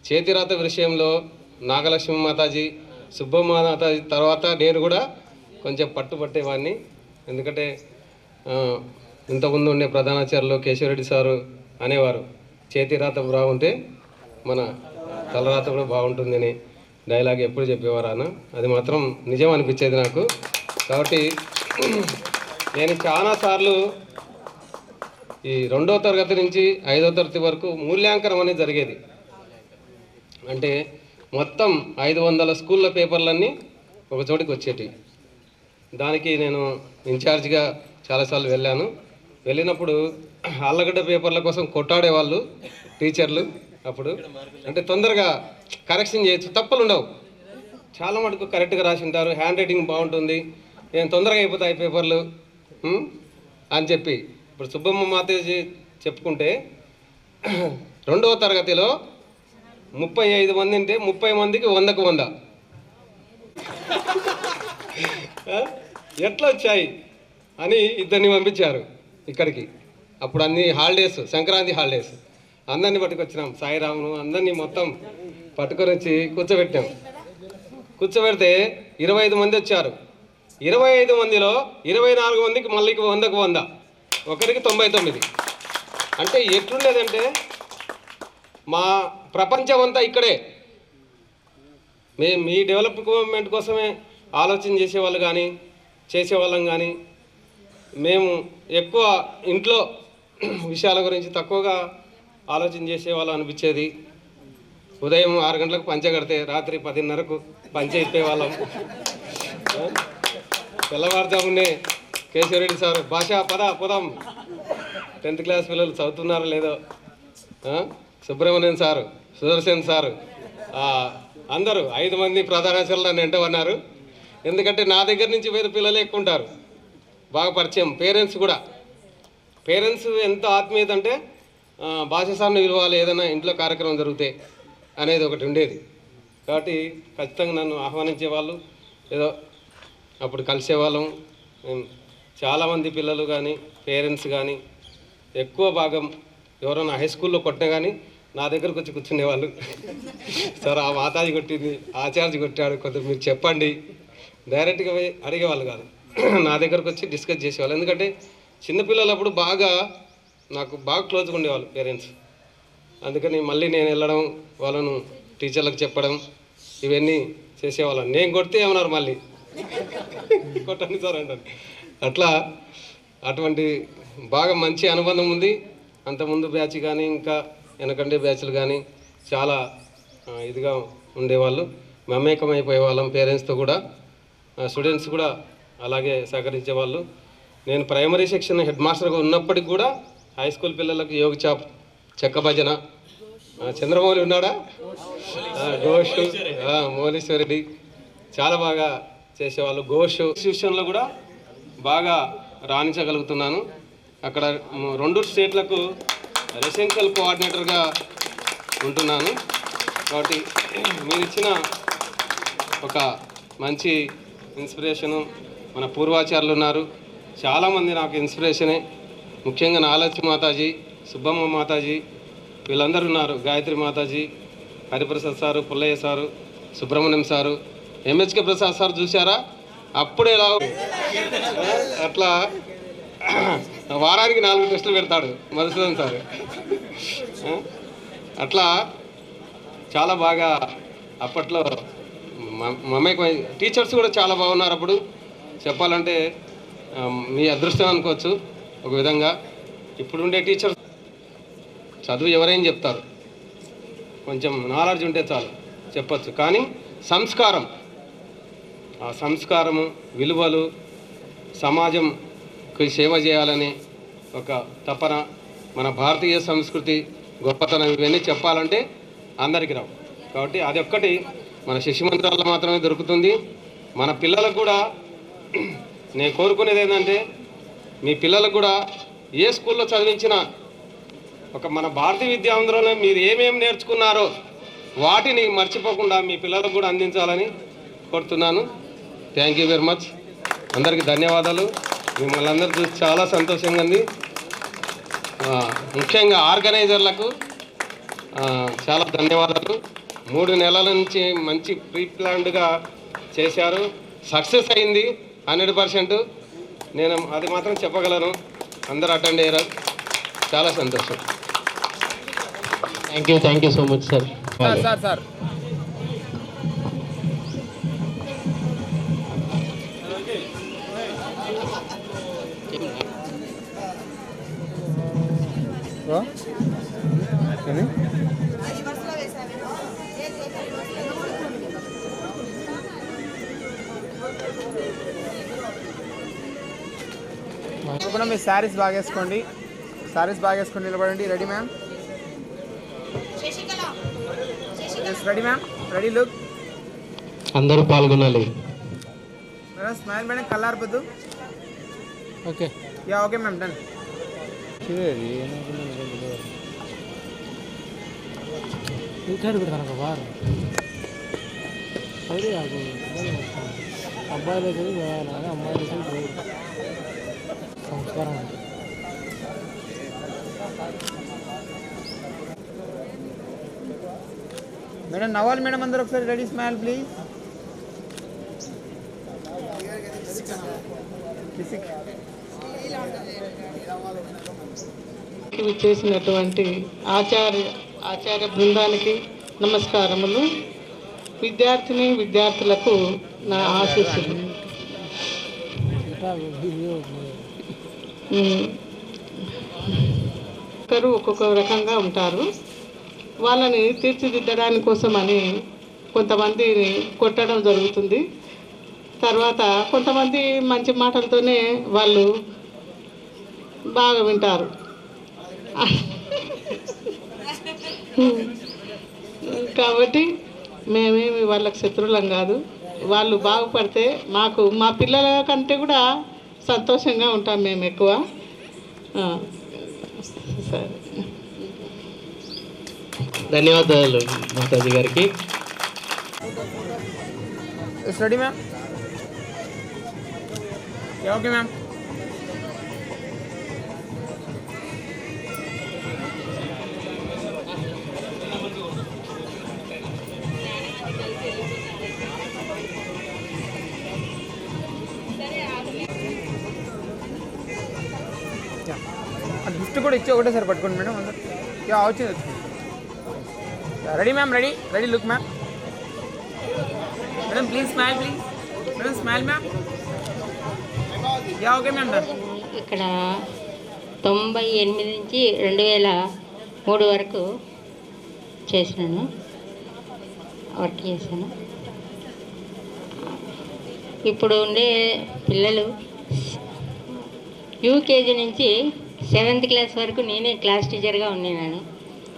చేతిరాత విషయంలో నాగలక్ష్మి మాతాజీ, సుబ్బమ్మ మాతాజీ తర్వాత నేను కూడా కొంచెం పట్టుబట్టేవాడిని. ఎందుకంటే ఇంతకుముందు ఉండే ప్రధానాచార్యులు కేశవరెడ్డి సారు అనేవారు, చేతిరాత బాగుంటే మన తలరాత కూడా బాగుంటుందని డైలాగ్ ఎప్పుడు చెప్పేవారు అన్న. అది మాత్రం నిజం అనిపించేది నాకు. కాబట్టి నేను చాలాసార్లు ఈ 2వ తరగతి నుంచి 5వ తరగతి వరకు మూల్యాంకనం అనేది జరిగేది. అంటే మొత్తం 500 స్కూళ్ళ పేపర్లన్నీ ఒక చోటికి వచ్చేటివి. దానికి నేను ఇన్ఛార్జిగా చాలాసార్లు వెళ్ళాను. వెళ్ళినప్పుడు ఆళ్ళగడ్డ పేపర్ల కోసం కొట్టాడేవాళ్ళు టీచర్లు. అప్పుడు అంటే తొందరగా కరెక్షన్ చేయొచ్చు, తప్పులు ఉండవు, చాలా మటుకు కరెక్ట్గా రాసి ఉంటారు, హ్యాండ్ రైటింగ్ బాగుంటుంది, నేను తొందరగా అయిపోతాయి పేపర్లు అని చెప్పి. ఇప్పుడు సుబ్బమ్మ మాతాజీ చెప్పుకుంటే 2వ తరగతిలో 35 మంది ఉంటే 30 మందికి 100కు 100 ఎట్లా వచ్చాయి అని ఇద్దరిని పంపించారు ఇక్కడికి. అప్పుడు అన్ని హాలిడేస్, సంక్రాంతి హాలిడేస్, అందరినీ పట్టుకొచ్చినాం, సాయిరామును అందరినీ మొత్తం పట్టుకొని వచ్చి కూర్చోబెట్టాం. కూర్చోబెడితే 25 మంది వచ్చారు. 25 మందిలో 24 మందికి మళ్ళీ 100కు 100, ఒకరికి 99. అంటే ఎట్లుండేదంటే మా ప్రపంచం అంతా ఇక్కడే. మేము మీ డెవలప్మెంట్ కోసమే ఆలోచన చేసేవాళ్ళు కానీ చేసేవాళ్ళం కానీ, మేము ఎక్కువ ఇంట్లో విషయాల గురించి తక్కువగా ఆలోచన చేసేవాళ్ళం అనిపించేది. ఉదయం 6 గంటలకు పంచె కడితే రాత్రి 10:30కు పంచె ఇప్పేవాళ్ళం. తెల్లవారుజామునే కేశవరెడ్డి సారు భాష పోదాం, 10th క్లాస్ పిల్లలు చదువుతున్నారో లేదో, సుబ్రహ్మణ్యం సారు, సుదర్శన్ సారు, అందరూ 5 మంది ప్రధానాచార్యులు నన్ను వెంట ఉన్నారు. ఎందుకంటే నా దగ్గర నుంచి వేరే పిల్లలు ఎక్కువ ఉంటారు, బాగా పరిచయం. పేరెంట్స్ కూడా, పేరెంట్స్ ఎంత ఆత్మీయత అంటే భాష సార్ని విలువాలి ఏదైనా ఇంట్లో కార్యక్రమం జరిగితే అనేది ఒకటి ఉండేది. కాబట్టి ఖచ్చితంగా నన్ను ఆహ్వానించేవాళ్ళు, ఏదో అప్పుడు కలిసేవాళ్ళం. చాలామంది పిల్లలు కానీ పేరెంట్స్ కానీ ఎక్కువ భాగం ఎవరైనా హై స్కూల్లో కొట్టినా కానీ నా దగ్గరకు వచ్చి కూర్చునేవాళ్ళు. సార్ ఆ మాతాజీ కొట్టింది, ఆచార్య కొట్టాడు, కొంచెం మీరు చెప్పండి, డైరెక్ట్గా పోయి అడిగేవాళ్ళు కాదు, నా దగ్గరకు వచ్చి డిస్కస్ చేసేవాళ్ళు. ఎందుకంటే చిన్నపిల్లలు అప్పుడు నాకు బాగా క్లోజ్గా ఉండేవాళ్ళు పేరెంట్స్. అందుకని మళ్ళీ నేను వెళ్ళడం, వాళ్ళను టీచర్లకు చెప్పడం, ఇవన్నీ చేసేవాళ్ళం. నేను కొడితే ఏమన్నారు మళ్ళీ కొట్టండి సార్ అంటారు. అట్లా అటువంటి బాగా మంచి అనుబంధం ఉంది. అంతకుముందు బ్యాచ్ కానీ ఇంకా వెనకండే బ్యాచ్లు కానీ చాలా ఇదిగా ఉండేవాళ్ళు, మమేకమైపోయేవాళ్ళం పేరెంట్స్తో కూడా. స్టూడెంట్స్ కూడా అలాగే సహకరించేవాళ్ళు. నేను ప్రైమరీ సెక్షన్ హెడ్ మాస్టర్గా ఉన్నప్పటికి కూడా హై స్కూల్ పిల్లలకు యోగ చాప్, చెక్క భజన, చంద్రమౌళి ఉన్నాడా, ఘోష్, మౌలీశ్వరెడ్డి చాలా బాగా చేసేవాళ్ళు. ఘోష్ ఇన్స్టిట్యూషన్లో కూడా బాగా రాణించగలుగుతున్నాను. అక్కడ 2 స్టేట్లకు రెసిడెన్షియల్ కోఆర్డినేటర్గా ఉంటున్నాను. కాబట్టి మీరు ఇచ్చిన ఒక మంచి ఇన్స్పిరేషను, మన పూర్వాచార్యులు ఉన్నారు చాలామంది నాకు ఇన్స్పిరేషనే. ముఖ్యంగా నాగలక్ష్మి మాతాజీ, సుబ్బమ్మ మాతాజీ, వీళ్ళందరూ ఉన్నారు. Gayatri Mataji, Hariprasad sir, Pullaiah sir, Subrahmanyam sir, MHK Prasad sir చూసారా, అప్పుడే ఎలా అట్లా వారానికి 4 టెస్టులు పెడతాడు మధుసూదన్ సార్. అట్లా చాలా బాగా అప్పట్లో మమేకమై, టీచర్స్ కూడా చాలా బాగున్నారు. అప్పుడు చెప్పాలంటే మీ అదృష్టం అనుకోవచ్చు ఒక విధంగా. ఇప్పుడుండే టీచర్స్ చదువు ఎవరైనా చెప్తారు, కొంచెం నాలెడ్జ్ ఉంటే చాలు చెప్పచ్చు. కానీ సంస్కారం, ఆ సంస్కారము, విలువలు, సమాజం సేవ చేయాలని ఒక తపన, మన భారతీయ సంస్కృతి గొప్పతనం ఇవన్నీ చెప్పాలంటే అందరికీ రావు. కాబట్టి అది ఒక్కటి మన శిశు మందిరాల్లో మాత్రమే దొరుకుతుంది. మన పిల్లలకు కూడా నేను కోరుకునేది ఏంటంటే, మీ పిల్లలకు కూడా ఏ స్కూల్లో చదివించినా ఒక మన భారతీయ విద్యాంధ్రంలో మీరు ఏమేమి నేర్చుకున్నారో వాటిని మర్చిపోకుండా మీ పిల్లలకు కూడా అందించాలని కోరుతున్నాను. Thank you very much. అందరికీ ధన్యవాదాలు. మిమ్మల్ని అందరూ చూసి చాలా సంతోషంగా ఉంది. ముఖ్యంగా ఆర్గనైజర్లకు చాలా ధన్యవాదాలు. 3 నెలల నుంచి మంచి ప్రీ ప్లాన్డ్గా చేశారు. సక్సెస్ అయింది 100%. నేను అది మాత్రం చెప్పగలను. అందరూ అటెండ్ అయ్యారు. చాలా సంతోషం. Thank you so much sir. Sir కూడా మీరు శారీస్ బాగేసుకోండి. నిలబడండి. Ready ma'am? Ready ma'am? Ready look. అందరూ పాల్గొనాలి. మేడం స్మైల్ మేడం, కళ్ళార్పొద్దు. Okay yeah okay ma'am, done. అబ్బాయి దగ్గర అమ్మాయి దగ్గర సంస్కారం ఉంటుంది. మేడం నవ్వాలి మేడం, అందరూ ఒకసారి. Ready, smile please. చేసినటువంటి ఆచార్య బృందానికి నమస్కారములు. విద్యార్థులకు నా ఆశీస్సులు. ఒకరు ఒక్కొక్క రకంగా ఉంటారు. వాళ్ళని తీర్చిదిద్దడానికి కోసమని కొంతమందిని కొట్టడం జరుగుతుంది. తర్వాత కొంతమంది మంచి మాటలతోనే వాళ్ళు బాగా వింటారు. కాబట్టి మేమేమి వాళ్ళకి శత్రువులం కాదు. వాళ్ళు బాగుపడితే మా పిల్లల కంటే కూడా సంతోషంగా ఉంటాం మేము ఎక్కువ. సరే, ధన్యవాదాలు మాతాజీ గారికి. Ready ma'am? Okay ma'am. Gift కూడా ఇచ్చి ఒకటేసారి పట్టుకోండి మేడం అందరు. వచ్చింది. Ready ma'am? Ready look ma'am. Madam please smile, please madam smile ma'am. Okay ma'am, done. ఇక్కడ 98 నుంచి 2003 వరకు వర్క్ చేశాను. ఇప్పుడు ఉండే పిల్లలు యూకేజీ నుంచి 7th క్లాస్ వరకు నేనే క్లాస్ టీచర్గా ఉన్నాను.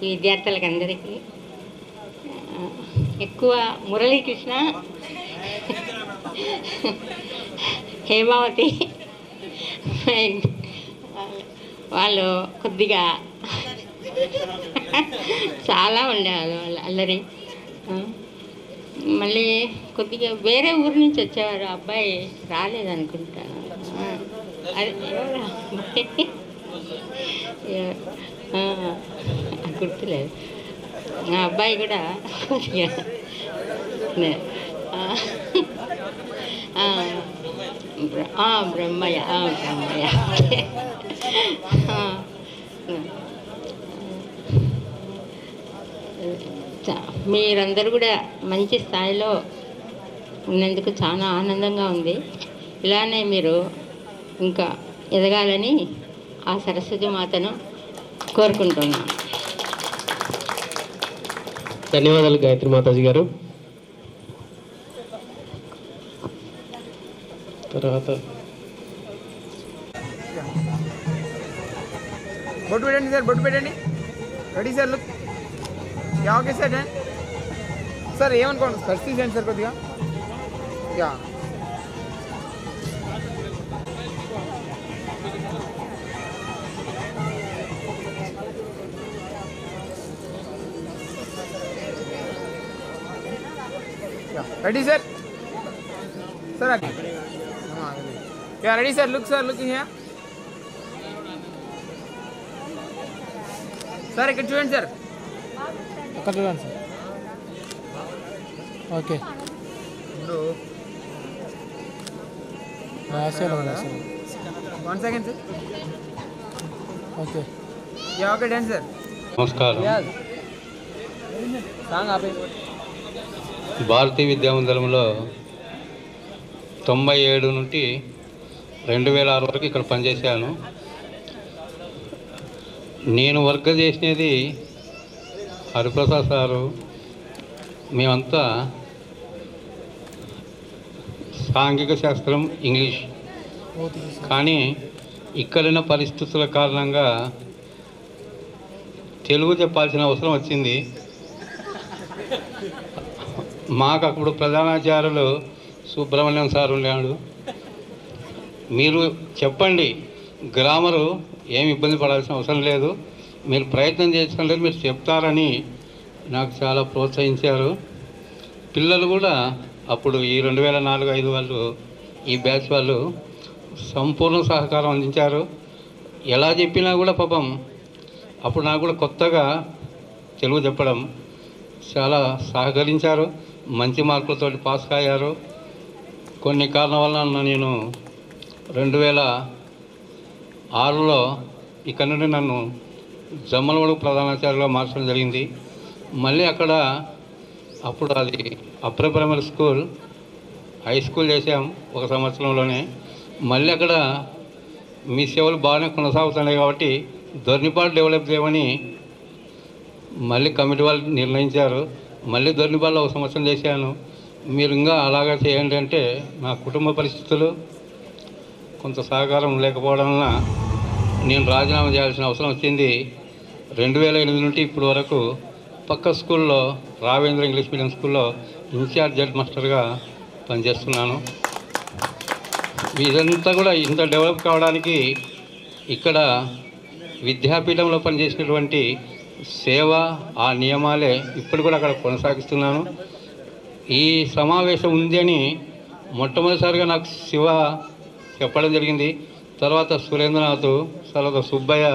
ఈ విద్యార్థులకు అందరికీ ఎక్కువ మురళీకృష్ణ, హేమావతి వాళ్ళు కొద్దిగా చాలా ఉండేవాళ్ళు. వాళ్ళు అల్లరి. మళ్ళీ కొద్దిగా వేరే ఊరు నుంచి వచ్చేవారు. అబ్బాయి రాలేదనుకుంటాను. అది గుర్తులేదు. నా అబ్బాయి కూడా బ్రహ్మయ్య. మీరందరూ కూడా మంచి స్థాయిలో ఉన్నందుకు చాలా ఆనందంగా ఉంది. ఇలానే మీరు ఇంకా ఎదగాలని ఆ సరస్వతి మాతను కోరుకుంటున్నాను. ధన్యవాదాలు గాయత్రి మాతాజీ గారు. తర్వాత బొట్టు పెట్టండి సార్, బొట్టు పెట్టండి. Ready sir, look. Yeah okay sir. Sir ఏమనుకోండి, స్పర్శ తీసేయండి సార్ కొద్దిగా. Yeah ready sir. Sir yeah ready sir, look sir, look here. Sir ఇక్కడ చూడండి సార్. అక్కడ చూడండి సార్. ఓకే. ఇప్పుడు 1 second sir. Okay. Yeah okay done sir. నమస్కారం. సాంగ్ ఆపే. భారతీయ విద్యామందిరంలో 97 నుండి 2006 వరకు ఇక్కడ పనిచేశాను. నేను వర్క్ చేసినది హరిప్రసాద్ సారు, మేమంతా సాంఘిక శాస్త్రం, ఇంగ్లీష్. కానీ ఇక్కడున్న పరిస్థితుల కారణంగా తెలుగు చెప్పాల్సిన అవసరం వచ్చింది. మాకు అప్పుడు ప్రధానాచార్యులు సుబ్రహ్మణ్యం సార్ ఉన్నాడు. మీరు చెప్పండి, గ్రామరు ఏమి ఇబ్బంది పడాల్సిన అవసరం లేదు, మీరు ప్రయత్నం చేసినట్లయితే మీరు చెప్తారని నాకు చాలా ప్రోత్సహించారు. పిల్లలు కూడా అప్పుడు ఈ 2004-05 వాళ్ళు, ఈ బ్యాచ్ వాళ్ళు సంపూర్ణ సహకారం అందించారు. ఎలా చెప్పినా కూడా పాపం అప్పుడు నాకు కూడా కొత్తగా తెలుగు చెప్పడం, చాలా సహకరించారు. మంచి మార్కులతో పాస్ అయ్యారు. కొన్ని కారణాల వలన నేను 2006లో ఇక్కడ నుండి నన్ను జమ్మలమడుగు ప్రధానాచార్యులుగా మార్చడం జరిగింది. మళ్ళీ అక్కడ అప్పుడు అది upper primary school, high school చేసాం 1 సంవత్సరంలోనే. మళ్ళీ అక్కడ మీ సేవలు బాగానే కొనసాగుతున్నాయి కాబట్టి దొర్నిపాడు డెవలప్ చేయమని మళ్ళీ కమిటీ వాళ్ళు నిర్ణయించారు. మళ్ళీ దొర్నిపాడులో 1 సంవత్సరం చేశాను. మీరు ఇంకా అలాగా చేయండి అంటే నా కుటుంబ పరిస్థితులు కొంత సహకారం లేకపోవడం వలన నేను రాజీనామా చేయాల్సిన అవసరం వచ్చింది. 2008 నుండి ఇప్పటి వరకు పక్క స్కూల్లో, రావేంద్ర ఇంగ్లీష్ మీడియం స్కూల్లో ఇన్ఛార్జ్ హెడ్ మాస్టర్గా పనిచేస్తున్నాను. ఇదంతా కూడా ఇంత డెవలప్ కావడానికి ఇక్కడ విద్యాపీఠంలో పనిచేసినటువంటి సేవ, ఆ నియమాలే ఇప్పుడు కూడా అక్కడ కొనసాగిస్తున్నాను. ఈ సమావేశం ఉంది అని మొట్టమొదటిసారిగా నాకు శివ చెప్పడం జరిగింది. తర్వాత సురేంద్రనాథ్, తర్వాత సుబ్బయ్య,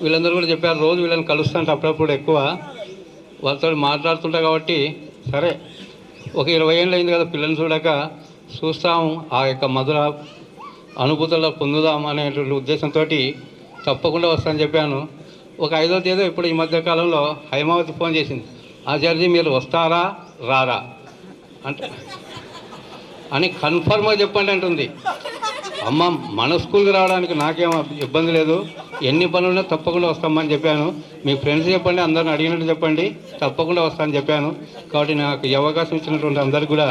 వీళ్ళందరూ కూడా చెప్పారు. రోజు వీళ్ళని కలుస్తుంటే అప్పుడప్పుడు ఎక్కువ వాళ్ళతో మాట్లాడుతుంటా కాబట్టి సరే ఒక 20 ఏళ్ళు అయింది కదా పిల్లల్ని చూడక, చూస్తాం ఆ యొక్క మధుర అనుభూతుల్లో పొందుదాం అనేటువంటి ఉద్దేశంతో తప్పకుండా వస్తానని చెప్పాను. ఒక 5వ తేదీ ఇప్పుడు ఈ మధ్యకాలంలో హైమావతి ఫోన్ చేసింది, ఆచార్య మీరు వస్తారా రారా అంటే అని కన్ఫర్మ్గా చెప్పండి అంటుంది. అమ్మ మన స్కూల్కి రావడానికి నాకేం ఇబ్బంది లేదు, ఎన్ని పనులున్నా తప్పకుండా వస్తామని చెప్పాను. మీ ఫ్రెండ్స్ చెప్పండి, అందరిని అడిగినట్టు చెప్పండి, తప్పకుండా వస్తామని చెప్పాను. కాబట్టి నాకు ఈ అవకాశం ఇచ్చినటువంటి అందరికీ కూడా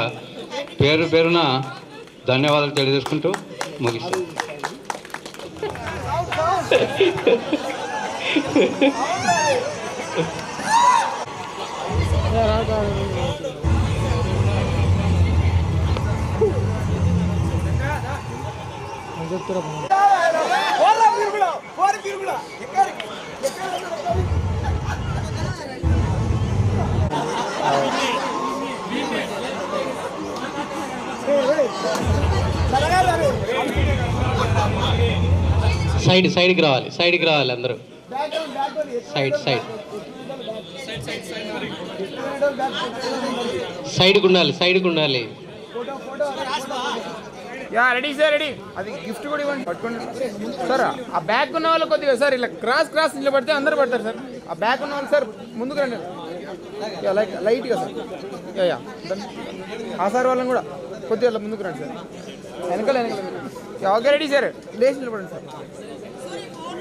పేరు పేరున ధన్యవాదాలు తెలియజేసుకుంటూ ముగిస్తాను. సైడ్కి రావాలి అందరూ. సైడ్కి ఉండాలి. Yeah ready sir, ready. అది గిఫ్ట్ కూడా ఇవ్వండి, పట్టుకోండి సార్. ఆ బ్యాగ్ ఉన్న వాళ్ళు కొద్దిగా సార్ ఇలా క్రాస్ నిలబడితే అందరూ పడతారు సార్. ఆ బ్యాగ్ ఉన్న వాళ్ళు సార్ ముందుకు రండి, లైట్గా సార్. యా ఆ సార్ వాళ్ళని కూడా కొద్దిగా ముందుకు రండి సార్. వెనకాల ఓకే రెడీ సార్. లేచి నిలబడండి సార్,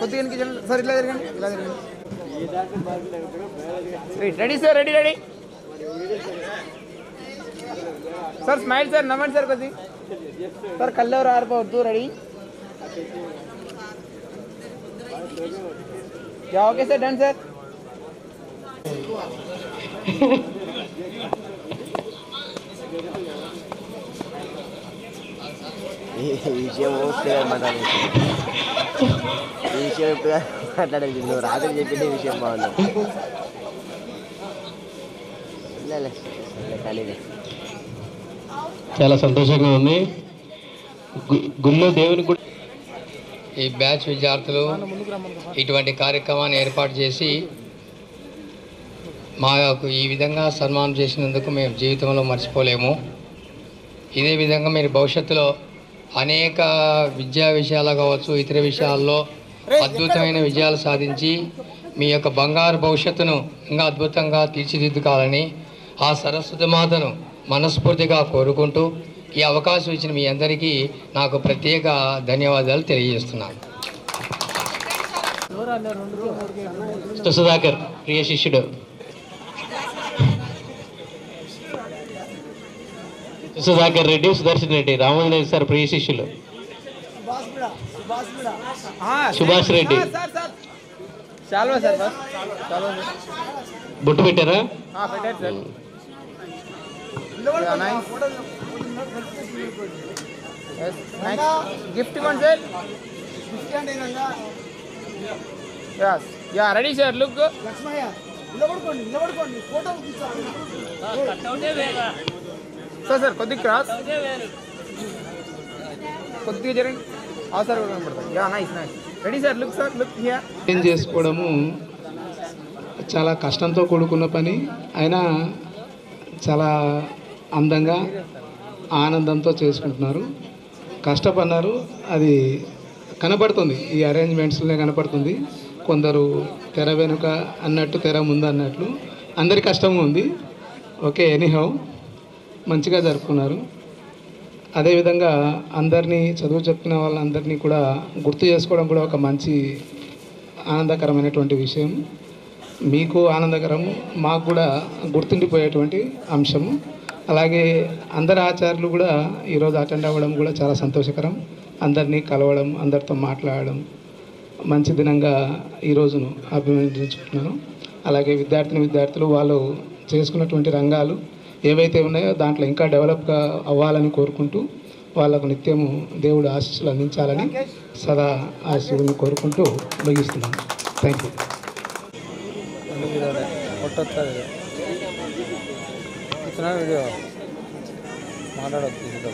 కొద్దిగా సార్. ఇలా తిరగండి. Ready sir, ready sir. Smile sir, నవ్వండి సార్ కొద్ది సార్. కళ్ళు ఎవరు ఆరిపోవద్దు. Ready yeah okay sir, done sir. ఈ విషయం ఈ విషయం ఎప్పుడు మాట్లాడేది, నువ్వు రాత్రి చెప్పింది ఈ విషయం బాగుంది. చాలా సంతోషంగా ఉంది. గుళ్ళో దేవుని గుడి ఈ బ్యాచ్ విద్యార్థులు ఇటువంటి కార్యక్రమాన్ని ఏర్పాటు చేసి మాకు ఈ విధంగా సన్మానం చేసినందుకు మేము జీవితంలో మర్చిపోలేము. ఇదే విధంగా మీరు భవిష్యత్తులో అనేక విద్యా విషయాలు కావచ్చు, ఇతర విషయాల్లో అద్భుతమైన విజయాలు సాధించి మీ యొక్క బంగారు భవిష్యత్తును ఇంకా అద్భుతంగా తీర్చిదిద్దుకోవాలని ఆ సరస్వతి మాతను మనస్ఫూర్తిగా కోరుకుంటూ ఈ అవకాశం ఇచ్చిన మీ అందరికీ నాకు ప్రత్యేక ధన్యవాదాలు తెలియజేస్తున్నాను. సుధాకర్ ప్రియ శిష్యుడు. సుధాకర్ రెడ్డి, సుదర్శన్ రెడ్డి, రామోజీ సార్ ప్రియ శిష్యులు. సుభాష్ రెడ్డి. చాలు సార్, బస్ చాలు. బొట్టు పెట్టారా? పెట్టారు సార్. గిఫ్ట్ ఇవ్వండి sir. Yeah ready sir, look. Sir sir కొద్దిగా క్రాస్, కొద్దిగా జరండి. సార్ కనపడతాయి. Yeah nice nice. Ready sir, look sir, look here. ఏం చేసుకోవడము చాలా కష్టంతో కూడుకున్న పని, అయినా చాలా అందంగా ఆనందంతో చేసుకుంటున్నారు. కష్టపడినారు, అది కనపడుతుంది, ఈ అరేంజ్మెంట్స్లోనే కనపడుతుంది. కొందరు తెర వెనుక అన్నట్టు, తెర ముందు అన్నట్లు అందరి కష్టం ఉంది. ఓకే, ఎనీహౌ మంచిగా జరుపుకున్నారు. అదేవిధంగా అందరినీ, చదువు చెప్పుకునే వాళ్ళందరినీ కూడా గుర్తు చేసుకోవడం కూడా ఒక మంచి ఆనందకరమైనటువంటి విషయం. మీకు ఆనందకరము, మాకు కూడా గుర్తుండిపోయేటువంటి అంశము. అలాగే అందరి ఆచార్యులు కూడా ఈరోజు అటెండ్ అవ్వడం కూడా చాలా సంతోషకరం. అందరినీ కలవడం, అందరితో మాట్లాడడం మంచి దినంగా ఈరోజును అభినందించుకుంటున్నాను. అలాగే విద్యార్థులు వాళ్ళు చేసుకున్నటువంటి రంగాలు ఏవైతే ఉన్నాయో దాంట్లో ఇంకా డెవలప్గా అవ్వాలని కోరుకుంటూ వాళ్ళకు నిత్యము దేవుడు ఆశీస్సులు అందించాలని సదా ఆశీస్సులను కోరుకుంటూ ముగిస్తున్నాను. Thank you. వీడియో మాట్లాడొద్దు.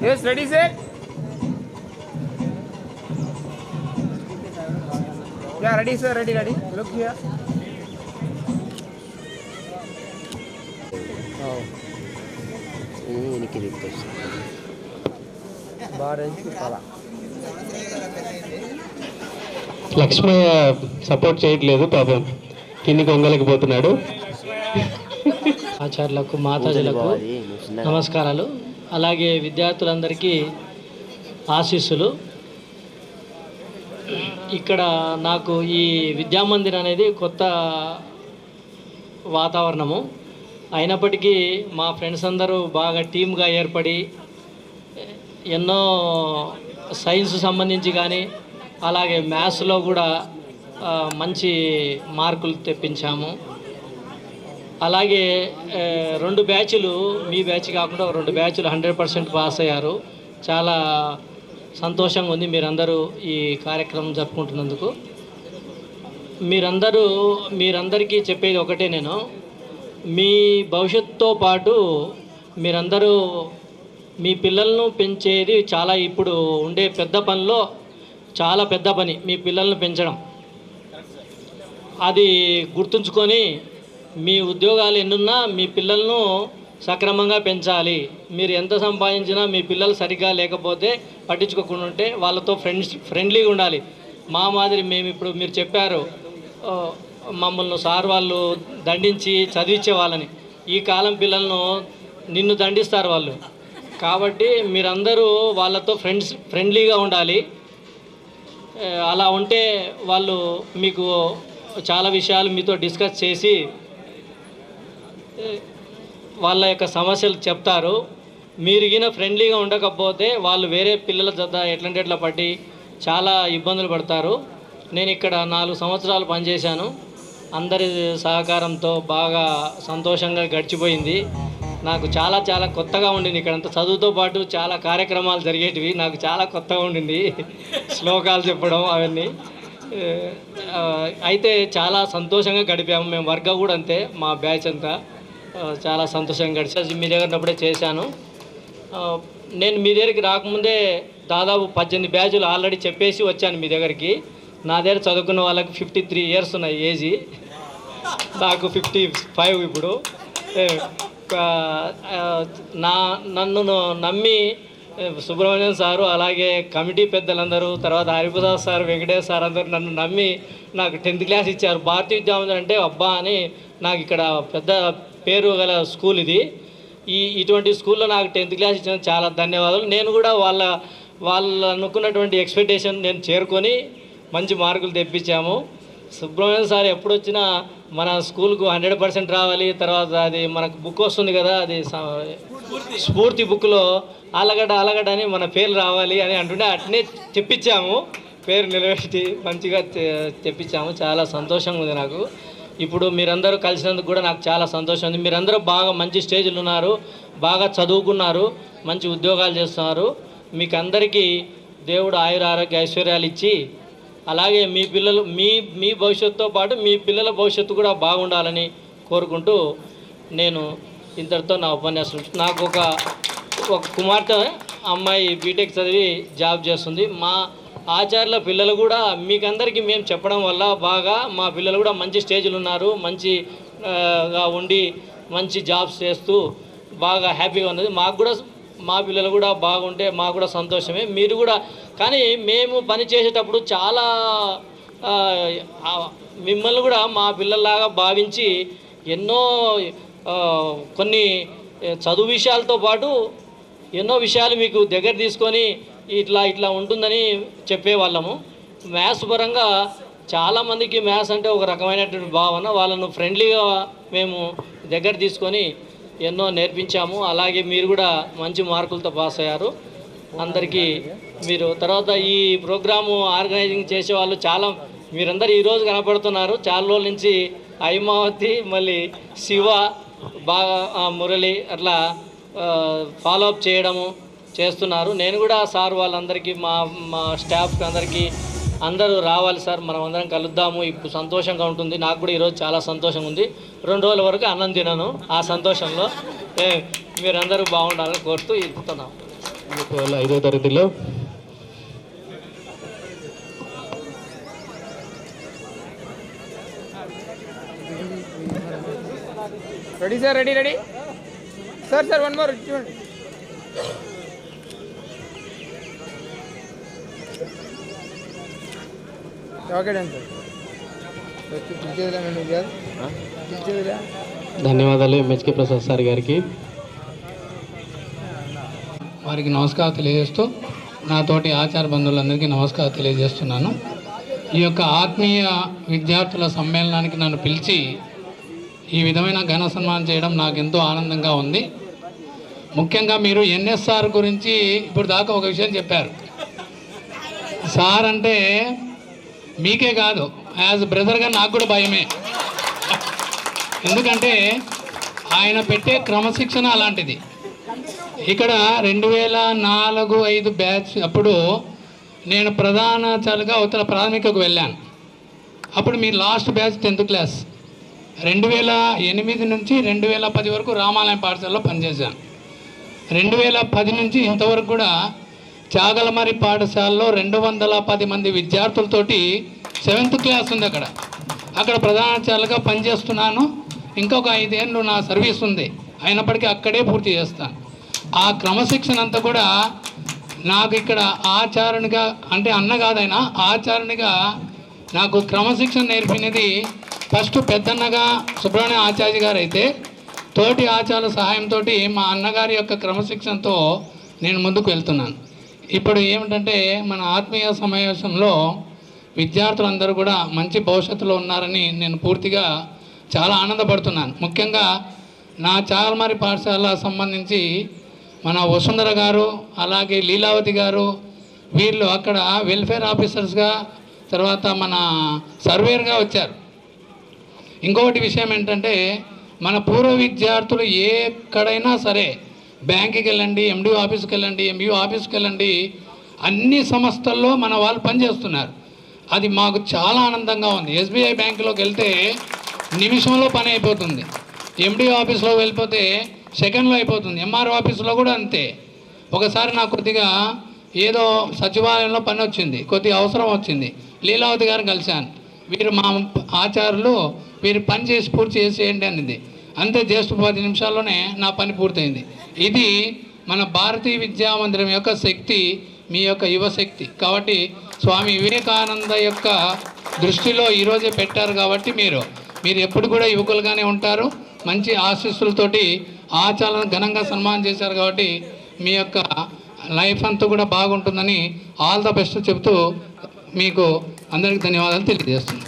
Yes, ready, sir? Yeah, ready, sir, ready. Look here. Oh. Ini kiri terus. Lakshmayya support చేయట్లేదు పాపం, కిందికి వంగలేకపోతున్నాడు. ఆచార్యులకు, మాతాజీలకు నమస్కారాలు. అలాగే విద్యార్థులందరికీ ఆశీస్సులు. ఇక్కడ నాకు ఈ విద్యామందిర్ అనేది కొత్త వాతావరణము అయినప్పటికీ మా ఫ్రెండ్స్ అందరూ బాగా టీమ్గా ఏర్పడి ఎన్నో సైన్స్ సంబంధించి కానీ అలాగే మ్యాథ్స్లో కూడా మంచి మార్కులు తెప్పించాము. అలాగే 2 బ్యాచ్లు, మీ బ్యాచ్ కాకుండా 2 బ్యాచ్లు 100% పాస్ అయ్యారు. చాలా సంతోషంగా ఉంది మీరందరూ ఈ కార్యక్రమం జరుపుకుంటున్నందుకు. మీరందరికీ చెప్పేది ఒకటే, నేను మీ భవిష్యత్తుతో పాటు మీరందరూ మీ పిల్లలను పెంచేది చాలా ఇప్పుడు ఉండే పెద్ద పనిలో చాలా పెద్ద పని మీ పిల్లలను పెంచడం. అది గుర్తుంచుకొని మీ ఉద్యోగాలు ఎన్నున్నా మీ పిల్లలను సక్రమంగా పెంచాలి. మీరు ఎంత సంపాదించినా మీ పిల్లలు సరిగ్గా లేకపోతే పట్టించుకోకుండా ఉంటే వాళ్ళతో ఫ్రెండ్లీగా ఉండాలి. మా మాదిరి మేము ఇప్పుడు మీరు చెప్పారు మమ్మల్ని సార్ వాళ్ళు దండించి చదివించే వాళ్ళని, ఈ కాలం పిల్లలను నిన్ను దండిస్తారు వాళ్ళు. కాబట్టి మీరందరూ వాళ్ళతో ఫ్రెండ్లీగా ఉండాలి. అలా ఉంటే వాళ్ళు మీకు చాలా విషయాలు మీతో డిస్కస్ చేసి వాళ్ళ యొక్క సమస్యలు చెప్తారు. మీరిగిన ఫ్రెండ్లీగా ఉండకపోతే వాళ్ళు వేరే పిల్లల జత ఎట్లంటే ఎట్లా పట్టి చాలా ఇబ్బందులు పడతారు. నేను ఇక్కడ 4 సంవత్సరాలు పనిచేశాను. అందరి సహకారంతో బాగా సంతోషంగా గడిచిపోయింది. నాకు చాలా చాలా కొత్తగా ఉండింది. ఇక్కడంతా చదువుతో పాటు చాలా కార్యక్రమాలు జరిగేటివి. నాకు చాలా కొత్తగా ఉండింది, శ్లోకాలు చెప్పడం అవన్నీ. అయితే చాలా సంతోషంగా గడిపాము మేము. వర్గ కూడా అంతే, మా బ్యాచ్ అంతా చాలా సంతోషంగా గడిచి మీ దగ్గర ఉన్నప్పుడే చేశాను. నేను మీ దగ్గరికి రాకముందే దాదాపు 18 బ్యాచులు ఆల్రెడీ చెప్పేసి వచ్చాను మీ దగ్గరికి. నా దగ్గర చదువుకున్న వాళ్ళకి 53 ఇయర్స్ ఉన్నాయి ఏజీ, నాకు 55 ఇప్పుడు. నన్ను నమ్మి సుబ్రహ్మణ్యం సారు, అలాగే కమిటీ పెద్దలందరూ, తర్వాత హరిప్రసాద్ సార్, వెంకటేష్ సార్ అందరూ నన్ను నమ్మి నాకు 10th క్లాస్ ఇచ్చారు. భారతీయ విద్యామందిరం అంటే అబ్బా అని నాకు ఇక్కడ పెద్ద పేరు గల స్కూల్ ఇది. ఇటువంటి స్కూల్లో నాకు 10th క్లాస్ ఇచ్చిన చాలా ధన్యవాదాలు. నేను కూడా వాళ్ళు అనుకున్నటువంటి ఎక్స్పెక్టేషన్ నేను చేరుకొని మంచి మార్కులు తెప్పించాము. సుబ్రహ్మణ్యం సార్ ఎప్పుడు వచ్చినా మన స్కూల్కు 100% రావాలి. తర్వాత అది మనకు బుక్ వస్తుంది కదా, అది స్ఫూర్తి బుక్లో అలగడ అని మన పేరు రావాలి అని అంటుంటే అట్నే తెప్పించాము. పేరు నిలబెట్టి మంచిగా తెప్పించాము. చాలా సంతోషంగా ఉంది నాకు. ఇప్పుడు మీరందరూ కలిసినందుకు కూడా నాకు చాలా సంతోషం ఉంది. మీరందరూ బాగా మంచి స్టేజ్లు ఉన్నారు, బాగా చదువుకున్నారు, మంచి ఉద్యోగాలు చేస్తున్నారు. మీకు అందరికీ దేవుడు ఆయుర ఆరోగ్య ఐశ్వర్యాలు ఇచ్చి, అలాగే మీ పిల్లలు మీ భవిష్యత్తుతో పాటు మీ పిల్లల భవిష్యత్తు కూడా బాగుండాలని కోరుకుంటూ నేను ఇంతటితో నా ఉపన్యాసం. నాకు ఒక కుమార్తె అమ్మాయి బీటెక్ చదివి జాబ్ చేస్తుంది. మా ఆచార్యుల పిల్లలు కూడా మీకందరికీ మేము చెప్పడం వల్ల బాగా మా పిల్లలు కూడా మంచి స్టేజ్లు ఉన్నారు, మంచిగా ఉండి మంచి జాబ్స్ చేస్తూ బాగా హ్యాపీగా ఉన్నది. మాకు కూడా మా పిల్లలు కూడా బాగుంటే మాకు కూడా సంతోషమే. మీరు కూడా, కానీ మేము పని చేసేటప్పుడు చాలా మిమ్మల్ని కూడా మా పిల్లల్లాగా భావించి ఎన్నో కొన్ని చదువు విషయాలతో పాటు ఎన్నో విషయాలు మీకు దగ్గర తీసుకొని ఇట్లా ఉంటుందని చెప్పేవాళ్ళము. మ్యాథ్స్ పరంగా చాలామందికి మ్యాథ్స్ అంటే ఒక రకమైనటువంటి భావన. వాళ్ళను ఫ్రెండ్లీగా మేము దగ్గర తీసుకొని ఎన్నో నేర్పించాము. అలాగే మీరు కూడా మంచి మార్కులతో పాస్ అయ్యారు. అందరికీ మీరు తర్వాత ఈ ప్రోగ్రాము ఆర్గనైజింగ్ చేసేవాళ్ళు చాలా, మీరందరూ ఈరోజు కనపడుతున్నారు. చాలా రోజుల నుంచి హైమావతి, మళ్ళీ శివ, బాగా మురళి అట్లా ఫాలోఅప్ చేయడము చేస్తున్నారు. నేను కూడా సార్ వాళ్ళందరికీ మా స్టాఫ్కి అందరికీ అందరూ రావాలి సార్, మనం అందరం కలుద్దాము, ఇప్పుడు సంతోషంగా ఉంటుంది. నాకు కూడా ఈరోజు చాలా సంతోషంగా ఉంది. 2 రోజుల వరకు అన్నం తినను ఆ సంతోషంలో. మీరందరూ బాగుండాలని కోరుతూ ఇస్తున్నాం. 5వ తరగతిలో ready sir, ready sir. 1 more చూడండి. Okay sir. ధన్యవాదాలు ఎంహెచ్కే ప్రసాద్ సార్ గారికి. వారికి నమస్కారం తెలియజేస్తూ నాతోటి ఆచార బంధువులందరికీ నమస్కారం తెలియజేస్తున్నాను. ఈ యొక్క ఆత్మీయ విద్యార్థుల సమ్మేళనానికి నన్ను పిలిచి ఈ విధమైన ఘన సన్మానం చేయడం నాకు ఎంతో ఆనందంగా ఉంది. ముఖ్యంగా మీరు ఎన్ఎస్ఆర్ గురించి ఇప్పుడు దాకా ఒక విషయం చెప్పారు. సార్ అంటే మీకే కాదు, యాజ్ బ్రదర్గా నాకు కూడా భయమే. ఎందుకంటే ఆయన పెట్టే క్రమశిక్షణ అలాంటిది. ఇక్కడ 2004-05 బ్యాచ్ అప్పుడు నేను ప్రధానాచార్యులుగా అవతల ప్రాథమికకు వెళ్ళాను. అప్పుడు మీ లాస్ట్ బ్యాచ్ 10th క్లాస్. 2008 నుంచి 2010 వరకు రామాలయం పాఠశాలలో పనిచేశాను. 2010 నుంచి ఇంతవరకు కూడా చాగలమరి పాఠశాలలో 210 మంది విద్యార్థులతోటి 7th క్లాస్ ఉంది. అక్కడ ప్రధానాచార్యులుగా పనిచేస్తున్నాను. ఇంకొక 5 ఏళ్ళు నా సర్వీస్ ఉంది, అయినప్పటికీ అక్కడే పూర్తి చేస్తాను. ఆ క్రమశిక్షణ అంతా కూడా నాకు ఇక్కడ ఆచారణగా, అంటే అన్న కాదైనా ఆచారణగా నాకు క్రమశిక్షణ నేర్పినది ఫస్ట్ పెద్దన్నగా సుబ్రహ్మణ్య ఆచార్య గారు అయితే, తోటి ఆచార్యుల సహాయంతో మా అన్నగారి యొక్క క్రమశిక్షణతో నేను ముందుకు వెళ్తున్నాను. ఇప్పుడు ఏమిటంటే మన ఆత్మీయ సమావేశంలో విద్యార్థులందరూ కూడా మంచి భవిష్యత్తులో ఉన్నారని నేను పూర్తిగా చాలా ఆనందపడుతున్నాను. ముఖ్యంగా నా చాగలమరి పాఠశాల సంబంధించి మన వసుంధర గారు అలాగే లీలావతి గారు వీళ్ళు అక్కడ వెల్ఫేర్ ఆఫీసర్స్గా తర్వాత మన సర్వేర్గా వచ్చారు. ఇంకొకటి విషయం ఏంటంటే మన పూర్వ విద్యార్థులు ఎక్కడైనా సరే బ్యాంకుకి వెళ్ళండి, ఎండిఓ ఆఫీస్కి వెళ్ళండి, ఎంఈఓ ఆఫీస్కి వెళ్ళండి, అన్ని సంస్థల్లో మన వాళ్ళు పనిచేస్తున్నారు. అది మాకు చాలా ఆనందంగా ఉంది. ఎస్బీఐ బ్యాంకులోకి వెళ్తే నిమిషంలో పని అయిపోతుంది, ఎండిఓ ఆఫీస్లో వెళ్ళిపోతే సెకండ్లో అయిపోతుంది, ఎంఆర్ఓ ఆఫీస్లో కూడా అంతే. ఒకసారి నాకు కొద్దిగా ఏదో సచివాలయంలో పని వచ్చింది, కొద్దిగా అవసరం వచ్చింది, లీలావతి గారిని కలిశాను. వీరు మా ఆచార్యులు వీరు పని చేసి పూర్తి చేసేయండి అనింది. అంతే, జస్ట్ 10 నిమిషాల్లోనే నా పని పూర్తయింది. ఇది మన భారతీయ విద్యామందిరం యొక్క శక్తి, మీ యొక్క యువశక్తి. కాబట్టి స్వామి వివేకానంద యొక్క దృష్టిలో ఈరోజే పెట్టారు కాబట్టి మీరు ఎప్పుడు కూడా యువకులుగానే ఉంటారు. మంచి ఆశీస్సులతోటి ఆచారాలను ఘనంగా సన్మానం చేశారు కాబట్టి మీ యొక్క లైఫ్ అంతా కూడా బాగుంటుందని ఆల్ ద బెస్ట్ చెప్తూ మీకు అందరికీ ధన్యవాదాలు తెలియజేస్తున్నాను.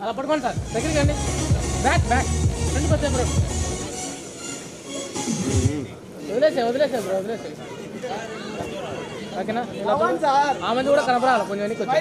అలా పట్టుకోండి సార్, దగ్గరికి రండి. బ్యాక్ ఫ్రంట్కి వచ్చాయి బ్రో. వదిలేసే బ్రో, వదిలేసే. ఓకేనా? ఆమె కూడా కనపడాలి కొంచెం వెనక్కి వచ్చి.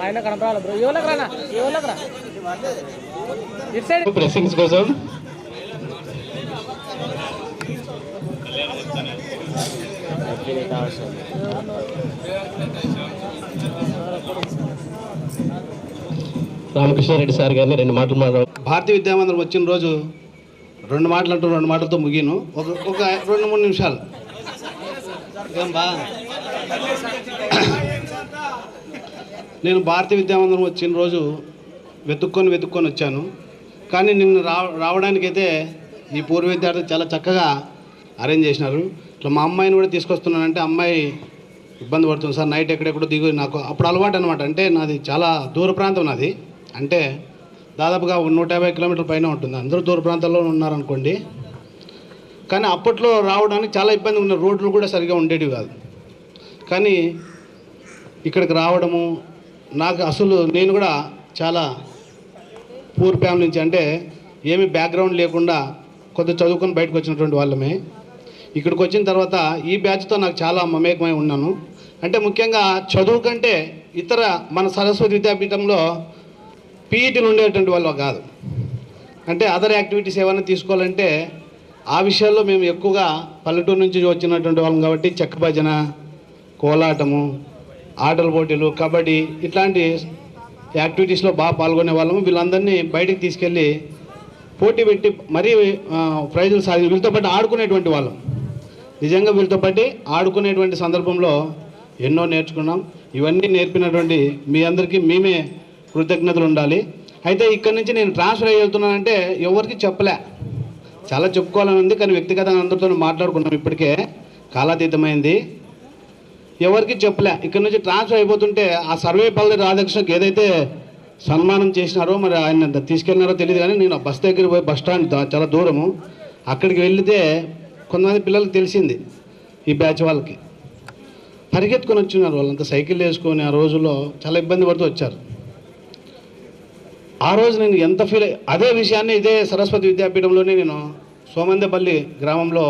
ఆయన కనపడాలి బ్రో. ఎవరికి రానా, ఎవరికి రా. ఇటు సైడ్ బ్లెస్సింగ్స్ కోసం రామకృష్ణారెడ్డి సార్ గారిని 2 మాటలు మాట్లాడు. భారతీయ విద్యామందిరం వచ్చిన రోజు 2 మాటలు అంటూ 2 మాటలతో ముగిను. ఒక 2-3 నిమిషాలు. ఏం బా, నేను భారతీయ విద్యామందిరం వచ్చిన రోజు వెతుక్కొని వచ్చాను. కానీ నిన్ను రావడానికైతే ఈ పూర్వ విద్యార్థులు చాలా చక్కగా అరేంజ్ చేసినారు. ఇట్లా మా అమ్మాయిని కూడా తీసుకొస్తున్నానంటే అమ్మాయి ఇబ్బంది పడుతుంది సార్, నైట్ ఎక్కడెక్కడో దిగు. నాకు అప్పుడు అలవాటు అనమాట. అంటే నాది చాలా దూర ప్రాంతం, నాది అంటే దాదాపుగా 150 కిలోమీటర్ల పైన ఉంటుంది. అందరూ దూర ప్రాంతాల్లో ఉన్నారనుకోండి. కానీ అప్పట్లో రావడానికి చాలా ఇబ్బంది ఉన్న, రోడ్లు కూడా సరిగా ఉండేవి కాదు. కానీ ఇక్కడికి రావడము నాకు అసలు, నేను కూడా చాలా పూర్ ఫ్యామిలీ నుంచి, అంటే ఏమి బ్యాక్గ్రౌండ్ లేకుండా కొద్దిగా చదువుకొని బయటకు వచ్చినటువంటి వాళ్ళమే. ఇక్కడికి వచ్చిన తర్వాత ఈ బ్యాచ్తో నాకు చాలా మమేకమై ఉన్నాను. అంటే ముఖ్యంగా చదువు కంటే ఇతర మన సరస్వతి విద్యాపీఠంలో పీఈటీలు ఉండేటువంటి వాళ్ళు కాదు. అంటే అదర్ యాక్టివిటీస్ ఏమైనా తీసుకోవాలంటే ఆ విషయాల్లో మేము ఎక్కువగా పల్లెటూరు నుంచి వచ్చినటువంటి వాళ్ళం కాబట్టి చెక్క భజన, కోలాటము, ఆటల పోటీలు, కబడ్డీ ఇట్లాంటి యాక్టివిటీస్లో బాగా పాల్గొనే వాళ్ళము. వీళ్ళందరినీ బయటికి తీసుకెళ్ళి పోటీ పెట్టి మరీ ప్రైజులు సాధి వీళ్ళతో పాటు ఆడుకునేటువంటి వాళ్ళం. నిజంగా వీళ్ళతో పాటు ఆడుకునేటువంటి సందర్భంలో ఎన్నో నేర్చుకున్నాం. ఇవన్నీ నేర్పినటువంటి మీ అందరికీ మేమే కృతజ్ఞతలు ఉండాలి. అయితే ఇక్కడి నుంచి నేను ట్రాన్స్ఫర్ అయ్యి వెళ్తున్నానంటే ఎవరికి చెప్పలే, చాలా చెప్పుకోవాలని ఉంది. కానీ వ్యక్తిగతంగా అందరితో మాట్లాడుకున్నాం, ఇప్పటికే కాలాతీతమైంది, ఎవరికి చెప్పలే. ఇక్కడ నుంచి ట్రాన్స్ఫర్ అయిపోతుంటే ఆ సర్వేపల్లి రాధాకృష్ణకి ఏదైతే సన్మానం చేసినారో మరి ఆయన తీసుకెళ్ళినారో తెలియదు. కానీ నేను బస్ దగ్గర పోయి, బస్ స్టాండ్ చాలా దూరము, అక్కడికి వెళితే కొంతమంది పిల్లలకు తెలిసింది, ఈ బ్యాచ్ వాళ్ళకి పరిగెత్తుకొని వచ్చినారు. వాళ్ళంతా సైకిల్ వేసుకొని ఆ రోజుల్లో చాలా ఇబ్బంది పడుతూ వచ్చారు. ఆ రోజు నేను ఎంత ఫీల్ అదే విషయాన్ని ఇదే సరస్వతి విద్యాపీఠంలోనే నేను సోమందేపల్లి గ్రామంలో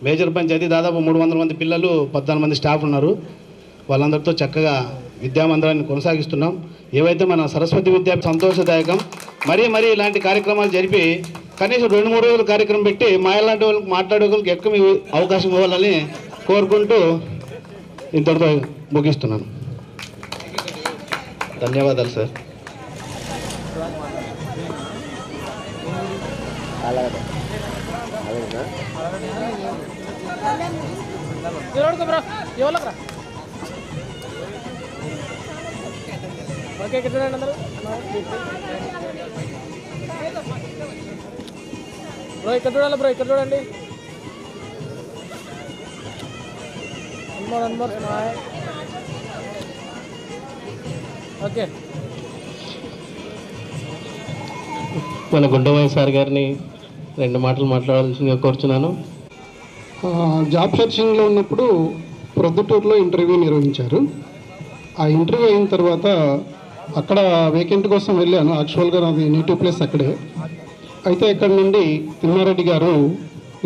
మేజర్ పంచాయతీ దాదాపు 300 మంది పిల్లలు, 14 మంది స్టాఫ్ ఉన్నారు. వాళ్ళందరితో చక్కగా విద్యామందిరాన్ని కొనసాగిస్తున్నాం. ఏవైతే మన సరస్వతి విద్యా సంతోషదాయకం. మరీ ఇలాంటి కార్యక్రమాలు జరిపి కనీసం 2-3 రోజులు కార్యక్రమం పెట్టి మా ఇలాంటి వాళ్ళకి మాట్లాడే వాళ్ళకి ఎక్కువ అవకాశం ఇవ్వాలని కోరుకుంటూ ఇంతటితో ముగిస్తున్నాను. ధన్యవాదాలు సార్. ఎవరికి రా. ఓకే ఇక్కడ చూడండి అందరూ బ్రో ఇక్కడ చూడాలి బ్రో ఇక్కడ చూడండి అన్మోర్ ఓకే మన గుండమయ్య సార్ గారిని 2 మాటలు మాట్లాడాల్సిందిగా కోరుచున్నాను. జాబ్ సర్చింగ్లో ఉన్నప్పుడు ప్రొద్దుటూరులో ఇంటర్వ్యూ నిర్వహించారు. ఆ ఇంటర్వ్యూ అయిన తర్వాత అక్కడ వేకెంట్ కోసం వెళ్ళాను. యాక్చువల్గా నాది నేటివ్ ప్లేస్ అక్కడే. అయితే ఇక్కడ నుండి తిమ్మారెడ్డి గారు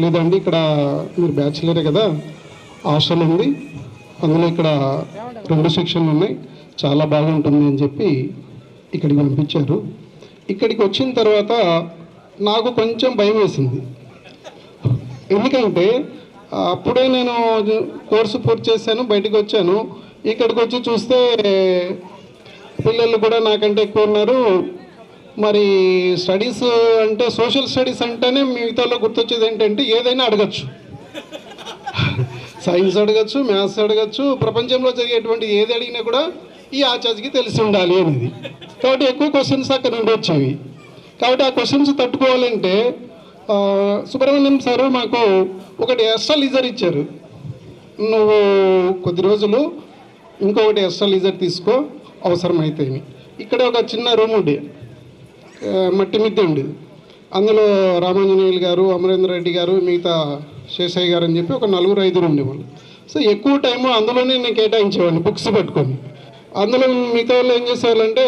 లేదండి ఇక్కడ మీరు బ్యాచిలరే కదా హాస్టల్ ఉంది, అందులో ఇక్కడ 2 సెక్షన్లు ఉన్నాయి, చాలా బాగుంటుంది అని చెప్పి ఇక్కడికి పంపించారు. ఇక్కడికి వచ్చిన తర్వాత నాకు కొంచెం భయం వేసింది. ఎందుకంటే అప్పుడే నేను కోర్సు పూర్తి చేశాను, బయటకు వచ్చాను. ఇక్కడికి వచ్చి చూస్తే పిల్లలు కూడా నాకంటే ఎక్కువ ఉన్నారు. మరి స్టడీస్ అంటే సోషల్ స్టడీస్ అంటేనే మిగతాలో గుర్తొచ్చేది ఏంటంటే ఏదైనా అడగచ్చు, సైన్స్ అడగచ్చు, మ్యాథ్స్ అడగచ్చు, ప్రపంచంలో జరిగేటువంటి ఏది అడిగినా కూడా ఈ ఆచార్యకి తెలిసి ఉండాలి అనేది. కాబట్టి ఎక్కువ క్వశ్చన్స్ అక్కడ నుండి వచ్చేవి. కాబట్టి ఆ క్వశ్చన్స్ తట్టుకోవాలంటే సుబ్రహ్మణ్యం సారు మాకు ఒకటి ఎక్స్ట్రా లీజర్ ఇచ్చారు. నువ్వు కొద్ది రోజులు ఇంకొకటి ఎక్స్ట్రా లీజర్ తీసుకో అవసరమైతే. ఇక్కడ ఒక చిన్న రూమ్ ఉండే మట్టి మిద్దె ఉండేది. అందులో రామాంజనేయులు గారు, అమరేంద్ర రెడ్డి గారు, మిగతా శేషయ్య గారు అని చెప్పి ఒక 4-5 ఉండేవాళ్ళు. సో ఎక్కువ టైము అందులోనే నేను కేటాయించేవాడిని బుక్స్ పట్టుకొని. అందులో మిగతా వాళ్ళు ఏం చేసేవాళ్ళంటే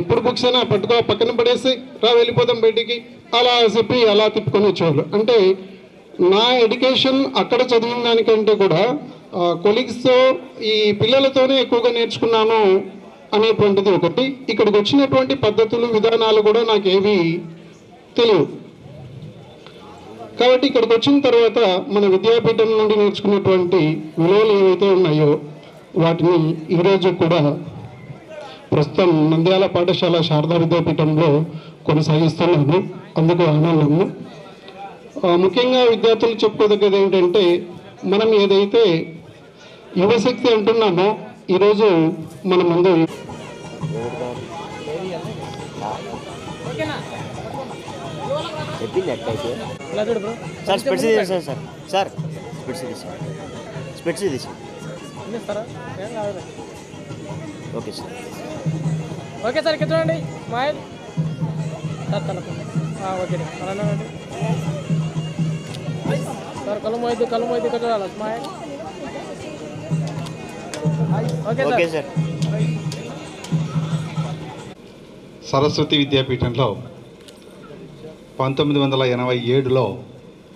ఎప్పుడు బుక్స్ అయినా పట్టుకో పక్కన పడేసి రా వెళ్ళిపోతాం బయటికి అలా చెప్పి అలా తిప్పుకొని వచ్చేవాళ్ళు. అంటే నా ఎడ్యుకేషన్ అక్కడ చదివిన దానికంటే కూడా కొలీగ్స్తో ఈ పిల్లలతోనే ఎక్కువగా నేర్చుకున్నాను అనేటువంటిది ఒకటి. ఇక్కడికి వచ్చినటువంటి పద్ధతులు విధానాలు కూడా నాకు ఏవి తెలియవు. కాబట్టి ఇక్కడికి వచ్చిన తర్వాత మన విద్యాపీఠం నుండి నేర్చుకున్నటువంటి విలువలు ఏవైతే ఉన్నాయో వాటిని ఈరోజు కూడా ప్రస్తుతం నంద్యాల పాఠశాల శారదా విద్యాపీఠంలో కొనసాగిస్తున్నాను. అందుకు ఆనందము. ముఖ్యంగా విద్యార్థులు చెప్పుకోదగ్గది ఏంటంటే మనం ఏదైతే యువశక్తి అంటున్నామో ఈరోజు మన ముందు చెప్పింది ఎక్కడైతే సార్ స్పెట్స్ తీసారు సార్ సార్ స్పెట్స్ తీసి ఓకే సార్ ఓకే సార్ ఇక్కడ చూడండి స్మైల్ సార్ తలకు ఓకే అలానండి సార్ కళ్ళు మోయిద్దు ఇక్కడ చూడాలి స్మైల్ ఓకే సార్. సరస్వతి విద్యాపీఠంలో 1987లో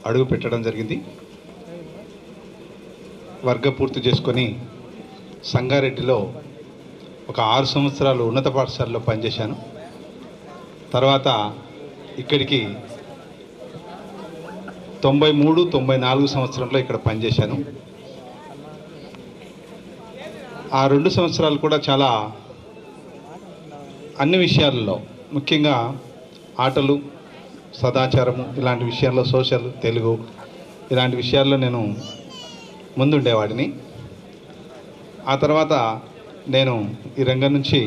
అడుగు పెట్టడం జరిగింది. వర్గ పూర్తి చేసుకొని సంగారెడ్డిలో ఒక 6 సంవత్సరాలు ఉన్నత పాఠశాలలో పనిచేశాను. తర్వాత ఇక్కడికి 93-94 సంవత్సరంలో ఇక్కడ పనిచేశాను. ఆ 2 సంవత్సరాలు కూడా చాలా అన్ని విషయాల్లో ముఖ్యంగా ఆటలు, సదాచారము ఇలాంటి విషయాల్లో, సోషల్, తెలుగు ఇలాంటి విషయాల్లో నేను ముందుండేవాడిని. ఆ తర్వాత నేను ఈ రంగం నుంచి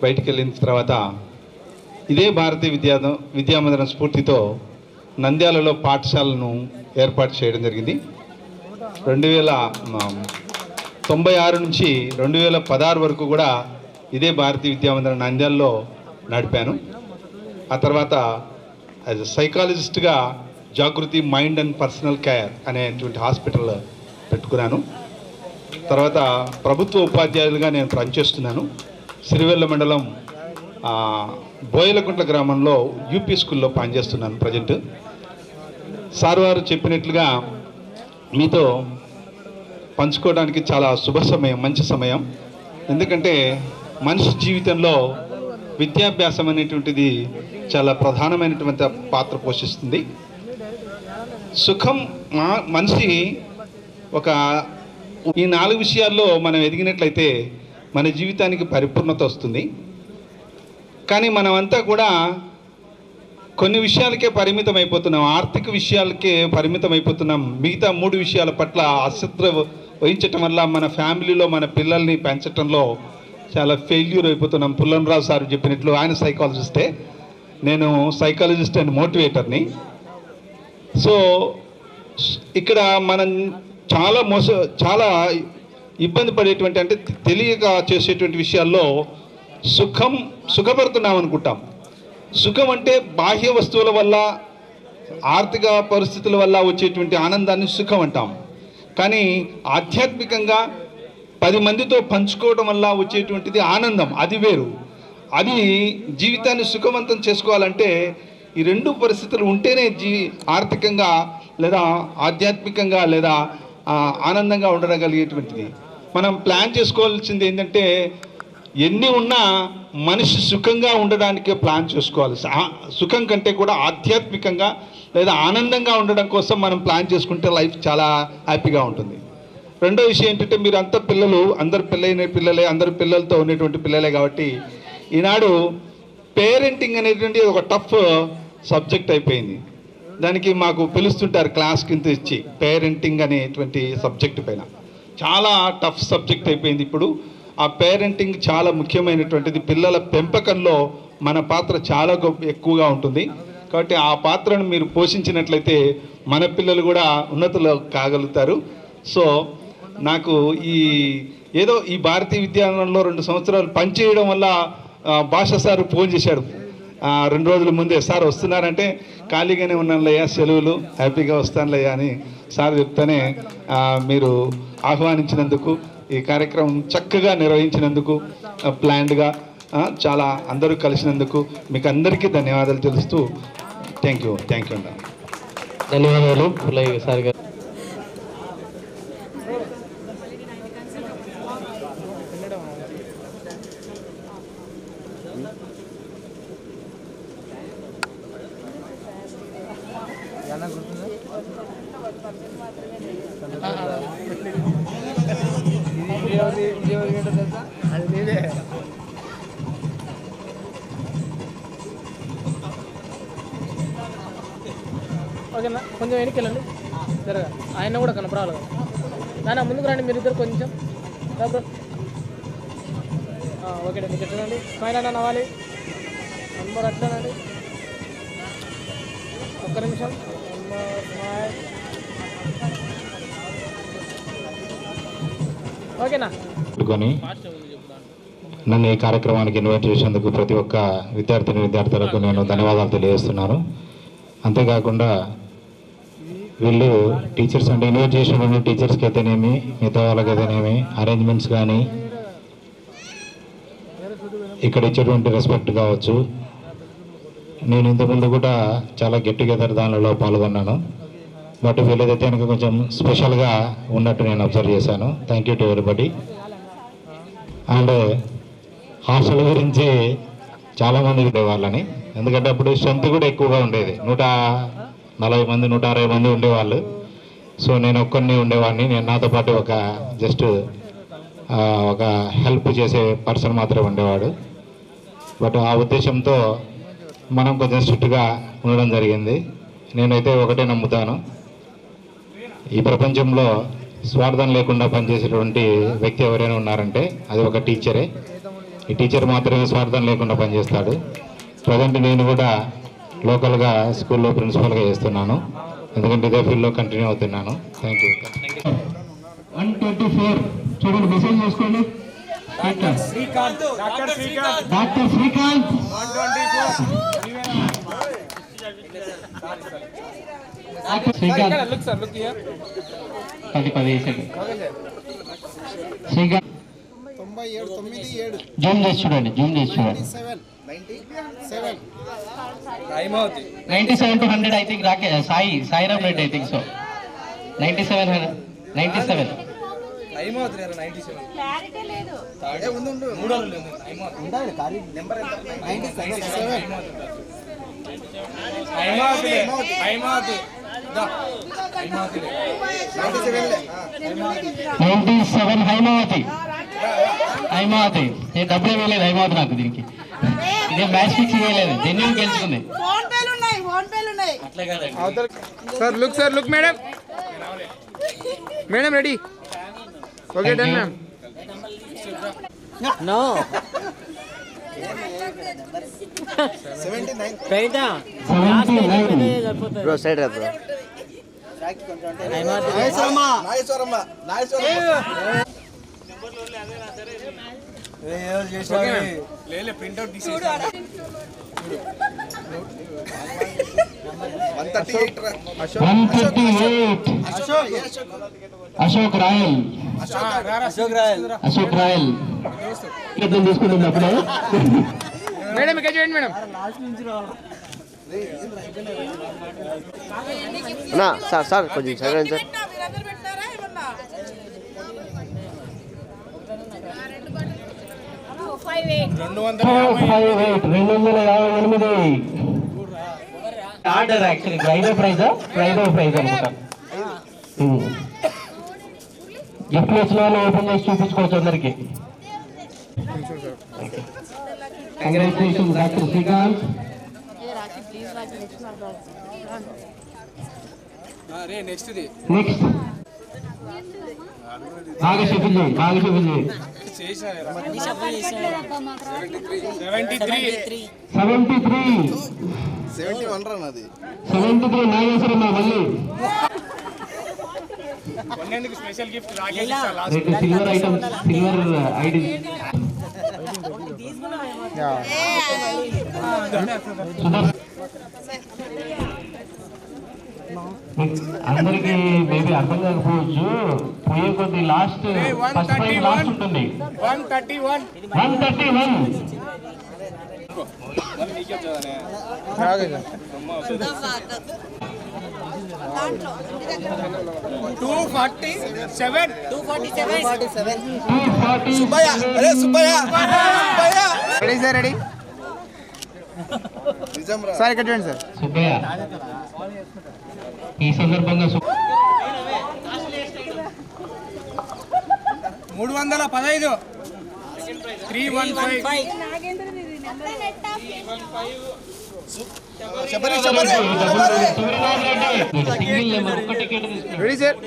బయటికి వెళ్ళిన తర్వాత ఇదే భారతీయ విద్యామందిరం స్ఫూర్తితో నంద్యాలలో పాఠశాలను ఏర్పాటు చేయడం జరిగింది. 1996 నుంచి 2016 వరకు కూడా ఇదే భారతీయ విద్యామందిరం నంద్యాలలో నడిపాను. ఆ తర్వాత యాజ్ సైకాలజిస్ట్గా Jagruti mind and personal care అనేటువంటి హాస్పిటల్ పెట్టుకున్నాను. తర్వాత ప్రభుత్వ ఉపాధ్యాయులుగా నేను పనిచేస్తున్నాను. సిరివెల్ల మండలం బోయలకుంట్ల గ్రామంలో యూపీ స్కూల్లో పనిచేస్తున్నాను ప్రజెంట్. సార్ వారు చెప్పినట్లుగా మీతో పంచుకోవడానికి చాలా శుభ సమయం, మంచి సమయం. ఎందుకంటే మనిషి జీవితంలో విద్యాభ్యాసం అనేటువంటిది చాలా ప్రధానమైనటువంటి పాత్ర పోషిస్తుంది. సుఖం మనిషి ఈ 4 విషయాల్లో మనం ఎదిగినట్లయితే మన జీవితానికి పరిపూర్ణత వస్తుంది. కానీ మనమంతా కూడా కొన్ని విషయాలకే పరిమితం అయిపోతున్నాం, ఆర్థిక విషయాలకే పరిమితం అయిపోతున్నాం. మిగతా 3 విషయాల పట్ల అశ్రద్ధ వహించటం వల్ల మన ఫ్యామిలీలో మన పిల్లల్ని పెంచటంలో చాలా ఫెయిల్యూర్ అయిపోతున్నాం. పుల్లంరావు సార్ చెప్పినట్లు ఆయన సైకాలజిస్టే, నేను సైకాలజిస్ట్ అండ్ మోటివేటర్ని. సో ఇక్కడ మనం చాలా ఇబ్బంది పడేటువంటి, అంటే తెలియక చేసేటువంటి విషయాల్లో సుఖపడుతున్నాం అనుకుంటాం. సుఖం అంటే బాహ్య వస్తువుల వల్ల, ఆర్థిక పరిస్థితుల వల్ల వచ్చేటువంటి ఆనందాన్ని సుఖం అంటాం. కానీ ఆధ్యాత్మికంగా 10 మందితో పంచుకోవడం వల్ల వచ్చేటువంటిది ఆనందం, అది వేరు. అది జీవితాన్ని సుఖవంతం చేసుకోవాలంటే ఈ 2 పరిస్థితులు ఉంటేనే ఆర్థికంగా లేదా ఆధ్యాత్మికంగా లేదా ఆనందంగా ఉండగలిగేటువంటిది. మనం ప్లాన్ చేసుకోవాల్సింది ఏంటంటే, ఎన్ని ఉన్నా మనిషి సుఖంగా ఉండడానికే ప్లాన్ చేసుకోవాలి. సుఖం కంటే కూడా ఆధ్యాత్మికంగా లేదా ఆనందంగా ఉండడం కోసం మనం ప్లాన్ చేసుకుంటే లైఫ్ చాలా హ్యాపీగా ఉంటుంది. రెండో విషయం ఏంటంటే, మీరు అంతా పిల్లలు, అందరు పెళ్ళైన పిల్లలే, అందరు పిల్లలతో ఉండేటువంటి పిల్లలే కాబట్టి ఈనాడు పేరెంటింగ్ అనేటువంటి ఒక టఫ్ సబ్జెక్ట్ అయిపోయింది. దానికి మాకు పిలుస్తుంటారు క్లాస్ కింద ఇచ్చి, పేరెంటింగ్ అనేటువంటి సబ్జెక్ట్ పైన. చాలా టఫ్ సబ్జెక్ట్ అయిపోయింది ఇప్పుడు. ఆ పేరెంటింగ్ చాలా ముఖ్యమైనటువంటిది. పిల్లల పెంపకంలో మన పాత్ర చాలా ఎక్కువగా ఉంటుంది. కాబట్టి ఆ పాత్రను మీరు పోషించినట్లయితే మన పిల్లలు కూడా ఉన్నతులు కాగలుగుతారు. సో నాకు ఈ భారతీయ విద్యాలయంలో 2 సంవత్సరాలు పనిచేయడం వల్ల భాష సార్ ఫోన్ చేశాడు 2 రోజుల ముందే, సార్ వస్తున్నారంటే ఖాళీగానే ఉన్నానులయ్యా, సెలవులు, హ్యాపీగా వస్తానులయ్యా అని సార్ చెప్తానే మీరు ఆహ్వానించినందుకు, ఈ కార్యక్రమం చక్కగా నిర్వహించినందుకు, ప్లాన్డ్గా చాలా అందరూ కలిసినందుకు మీకు అందరికీ ధన్యవాదాలు తెలుస్తూ థ్యాంక్ యూ అన్న. ధన్యవాదాలు పుల్లయ్య సార్ గారు. ఓకేనా, కొంచెం వెనక్కి వెళ్ళండి, జరగా ఆయన కూడా కనపరాలి కదా. నాన్న ముందుకు రండి, మీరు ఇద్దరు కొంచెం బ్రో. ఓకే అండి, మీకు ఎట్లండి స్మైల్ అన్న నవ్వాలి, నంబర్ అట్లానండి. ఒక్క నిమిషం, స్మైల్. ఓకేనా. నన్ను ఈ కార్యక్రమానికి ఇన్వైట్ చేసేందుకు ప్రతి ఒక్క విద్యార్థులకు నేను ధన్యవాదాలు తెలియజేస్తున్నాను. అంతేకాకుండా వీళ్ళు టీచర్స్ అంటే ఇన్వైట్ చేసిన టీచర్స్కి అయితేనేమి, మిగతా వాళ్ళకైతేనేమి, అరేంజ్మెంట్స్ కానీ, ఇక్కడ ఇచ్చేటువంటి రెస్పెక్ట్ కావచ్చు. నేను ఇంతకుముందు కూడా చాలా గెట్ టుగెదర్ దానిలో పాల్గొన్నాను. బట్ వీళ్ళదైతే కనుక కొంచెం స్పెషల్గా ఉన్నట్టు నేను అబ్జర్వ్ చేశాను. Thank you to everybody. And hostel గురించి చాలామంది ఉండేవాళ్ళని, ఎందుకంటే అప్పుడు స్ట్రెంత్ కూడా ఎక్కువగా ఉండేది. 140 మంది 160 మంది ఉండేవాళ్ళు. సో నేను ఒక్కరిని ఉండేవాడిని. నేను నాతో పాటు ఒక హెల్ప్ చేసే పర్సన్ మాత్రమే ఉండేవాడు. బట్ ఆ ఉద్దేశంతో మనం కొంచెం స్ట్రిక్ట్గా ఉండడం జరిగింది. నేనైతే ఒకటే నమ్ముతాను, ఈ ప్రపంచంలో స్వార్థం లేకుండా పనిచేసేటువంటి వ్యక్తి ఎవరైనా ఉన్నారంటే అది ఒక టీచరే. ఈ టీచర్ మాత్రమే స్వార్థం లేకుండా పనిచేస్తాడు. ప్రజెంట్ నేను కూడా లోకల్గా స్కూల్లో ప్రిన్సిపల్గా చేస్తున్నాను, ఎందుకంటే ఇదే ఫీల్డ్లో కంటిన్యూ అవుతున్నాను. Thank you. 124 చూడండి, మెసేజ్ చేసుకోండి. Doctor Srikanth 97 to 100 I think. Sairam Reddy I think so. 97. Haimavathi ఏ డబ్బులు వేయలేదు. హైమావతి నాకు దీనికి ఇదే మ్యాచ్ ఫిక్స్ వేయలేదు, జెన్యున్ గెలుచుకుంది. Sir look madam ready. Okay done ma'am. No 79 bro side రా బ్రో ప్రింట్అవుట్ అశోక్ రాయల్ ఇద్దరు తీసుకుంటుంది అప్పుడే మేడం ఇక్కడ చూడండి మేడం సార్ కొంచెం సైడ్ రండి sir. 258 order actually Friday prize అనుకుంటా. గిఫ్ట్ వచ్చిన వాళ్ళు ఓపెన్ చేసి చూపించుకోవచ్చు అందరికి. Congratulation doctor Srikanth. నెక్స్ట్ బాగా షఫిల్ చేయి 73 నాగేశ్వరమ్మ మళ్ళీ special gift silver items silver ID అందరికి మేబీ అర్థం కాకపోవచ్చు. పోయే కొద్ది లాస్ట్ ఫస్ట్ ప్రైజ్ లాస్ట్ ఉంటుంది 131 రెడీ సార్ రెడీ సార్ ఇక్కడ చూడండి సార్ సుబ్బయ్య ఈ సందర్భంగా 315 315 రెడీ సార్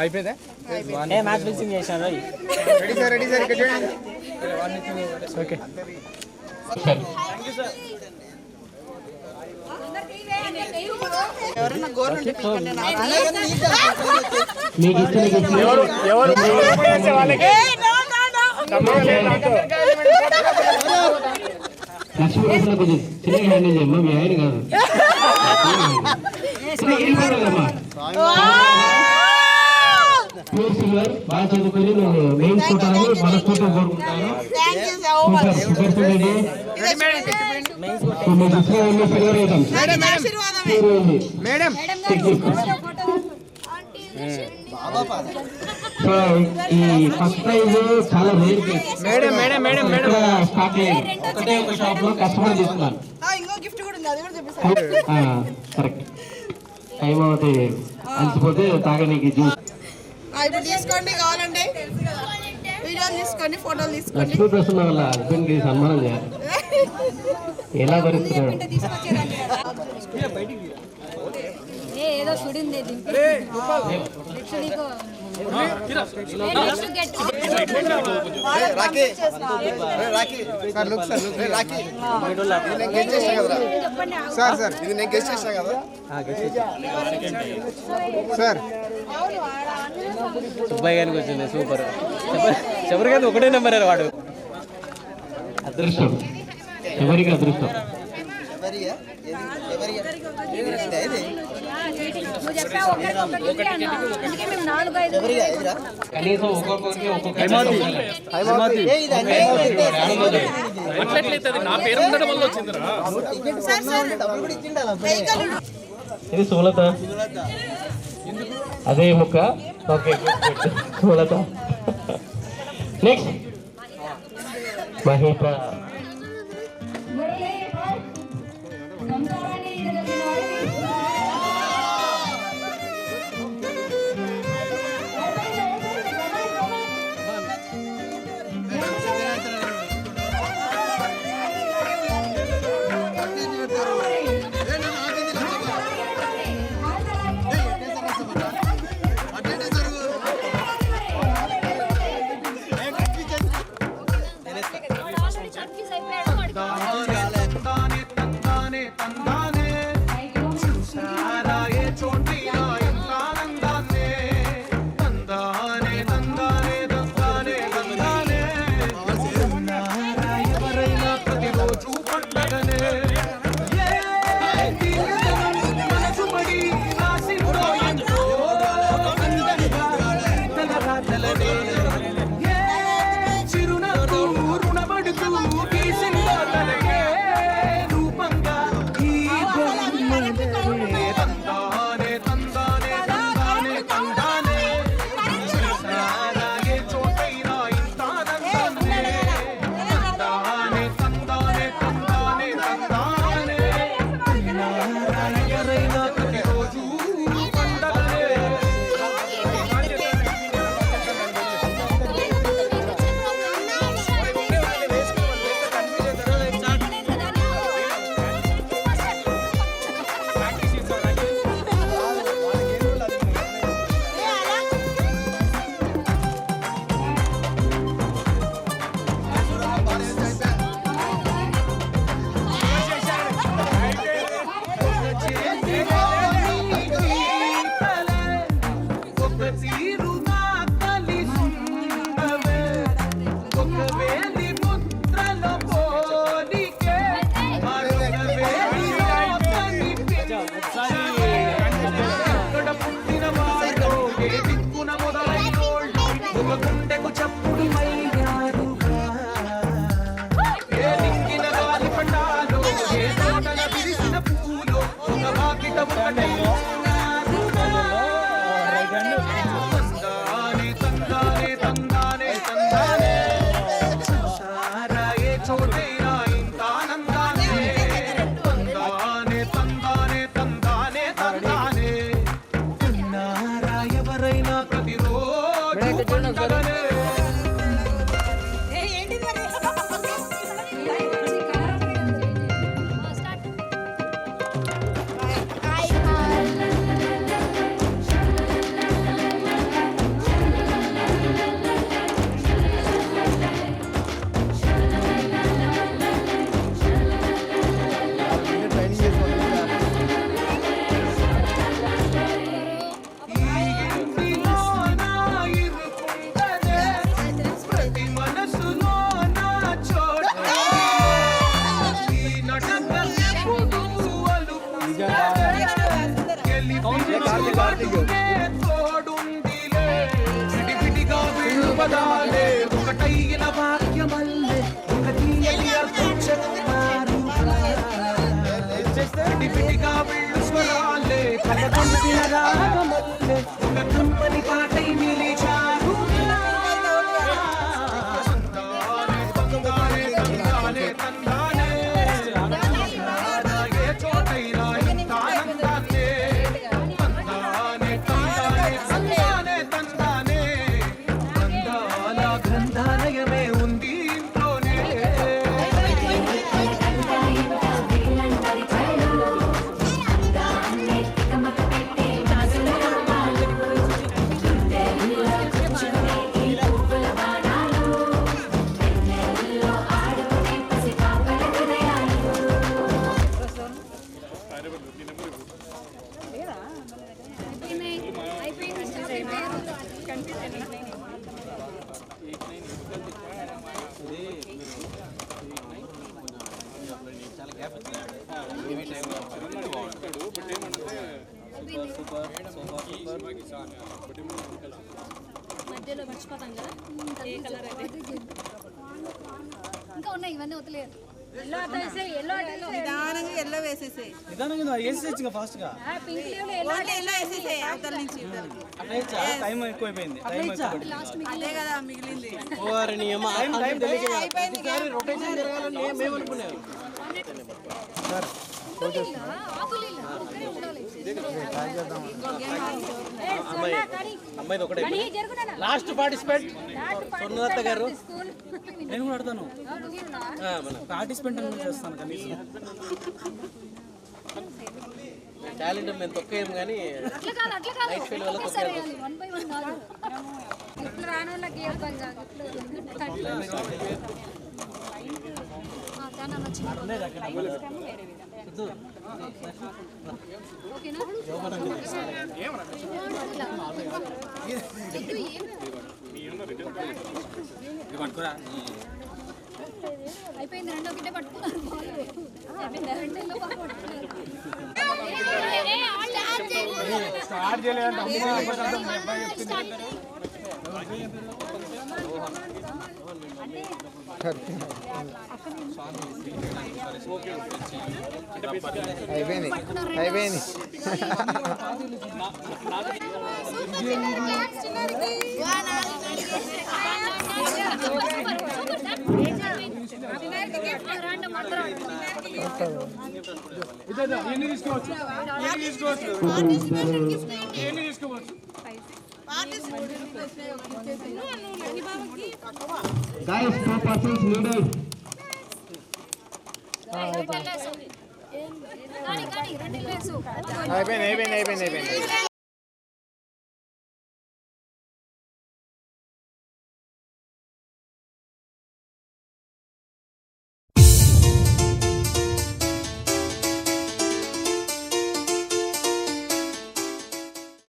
అయిపోయిందా మ్యాచ్ ఫిక్సింగ్ చేశాను రెడీ సార్ ఇక్కడ చూడండి ఓకే మీకు లక్ష్మీ కొంచెం చిన్నగా హ్యాండిల్ చేయమ్మా, మీ ఆయన కాదు. ప్యూర్ సిల్వర్ బాగా చదువుకొని నేను మెయిన్స్ కొట్టాలని మనస్ఫూర్తిగా కోరుకుంటాను. సూపర్ చూడండి సిల్వర్ ఐటమ్స్ సో ఈ ఫస్ట్ ప్రైజ్ చాలా రేర్ స్టార్ట్ అయ్యింది. ఒకటే ఒక షాప్ లో కస్టమర్ తీసుకున్నాను. కరెక్ట్ టైం అవుతుంది అలసిపోతే తాగడానికి జ్యూస్ తీసుకోండి కావాలండి వీడియోలు తీసుకోండి ఫోటోలు తీసుకోండి. లక్ష్మీ ప్రసన్న వాళ్ళ హస్బెండ్ కి సన్మానం చేయాలి. ఎలా భరిస్తున్నాడు ఏదో చూడింది సార్ ఇది నేను గెస్ట్ చేసిన కదా సార్ సుబ్బయ్య గారికి వచ్చింది సూపర్ చెప్పరు కదా ఒకటే నెంబర్ వాడు అదృష్టం ఎవరికి అదృష్టం కనీసం ఒక్కొక్కరికి ఇది సుమలత అదే ముక్క ఓకే సుమలత నెక్స్ట్ మహిత బతుకే తోడుందిలే విడివిడిగా విడువదాలే ఒకటైన వాక్యమల్లే ఒక తీయని అర్థం చెప్తారు విడివిడిగా విళ్ళు స్వరాలే కలగొందిన రాగమల్లే ఒక కమ్మని పాటై నిలిచారు తందానే తందానే తందానే ఏ చోటైనా ఇంత ఆనందాన్నే తందానే తందానే తందానే తందానే తందాల గ్రంథాలయమే ఉంది ఇంట్లోనే మధ్యలో మర్చిపోతాం కదా ఏ కలర్ అయితే ఇంకా ఉన్నాయి ఇవన్నీ వదిలేదు ఎల్లో అట్టేసే ఎల్లో నిదానంగా ఎల్లో వేసేసే నిదానంగా వేసేయచ్చు ఫాస్ట్ గా పింక్ లీవ్లో ఎల్లో వేసేసే అవతల నుంచి టైం ఎక్కువైపోయింది టైం ఎక్కువ లాస్ట్ మిగిలే కదా మిగిలింది ఓరి నియమ టైం తెలియదు అయిపోయింది రొటేషన్ జరగాలని మేము అనుకున్నాం సార్ అమ్మాయిది ఒకటే లాస్ట్ పార్టిసిపెంట్ స్వర్ణదత్త గారు నేను కూడా ఆడతాను పార్టిసిపెంట్ చేస్తాను కనీసం టాలెంట్ మేము తొక్కేయం కానీ నైట్ ఫెయిల్ వల్ల తొక్కేయాలి అయిపోయింది రెండో గిట్ట పట్టుకున్నారు స్టార్ట్ చేయలేదంటే అయిపోయింది అయిపోయింది తీసుకోవచ్చు తీసుకోవచ్చు Guys, 2 persons needed. అయిపోయింది అయిపోయింది అయిపోయింది అయిపోయింది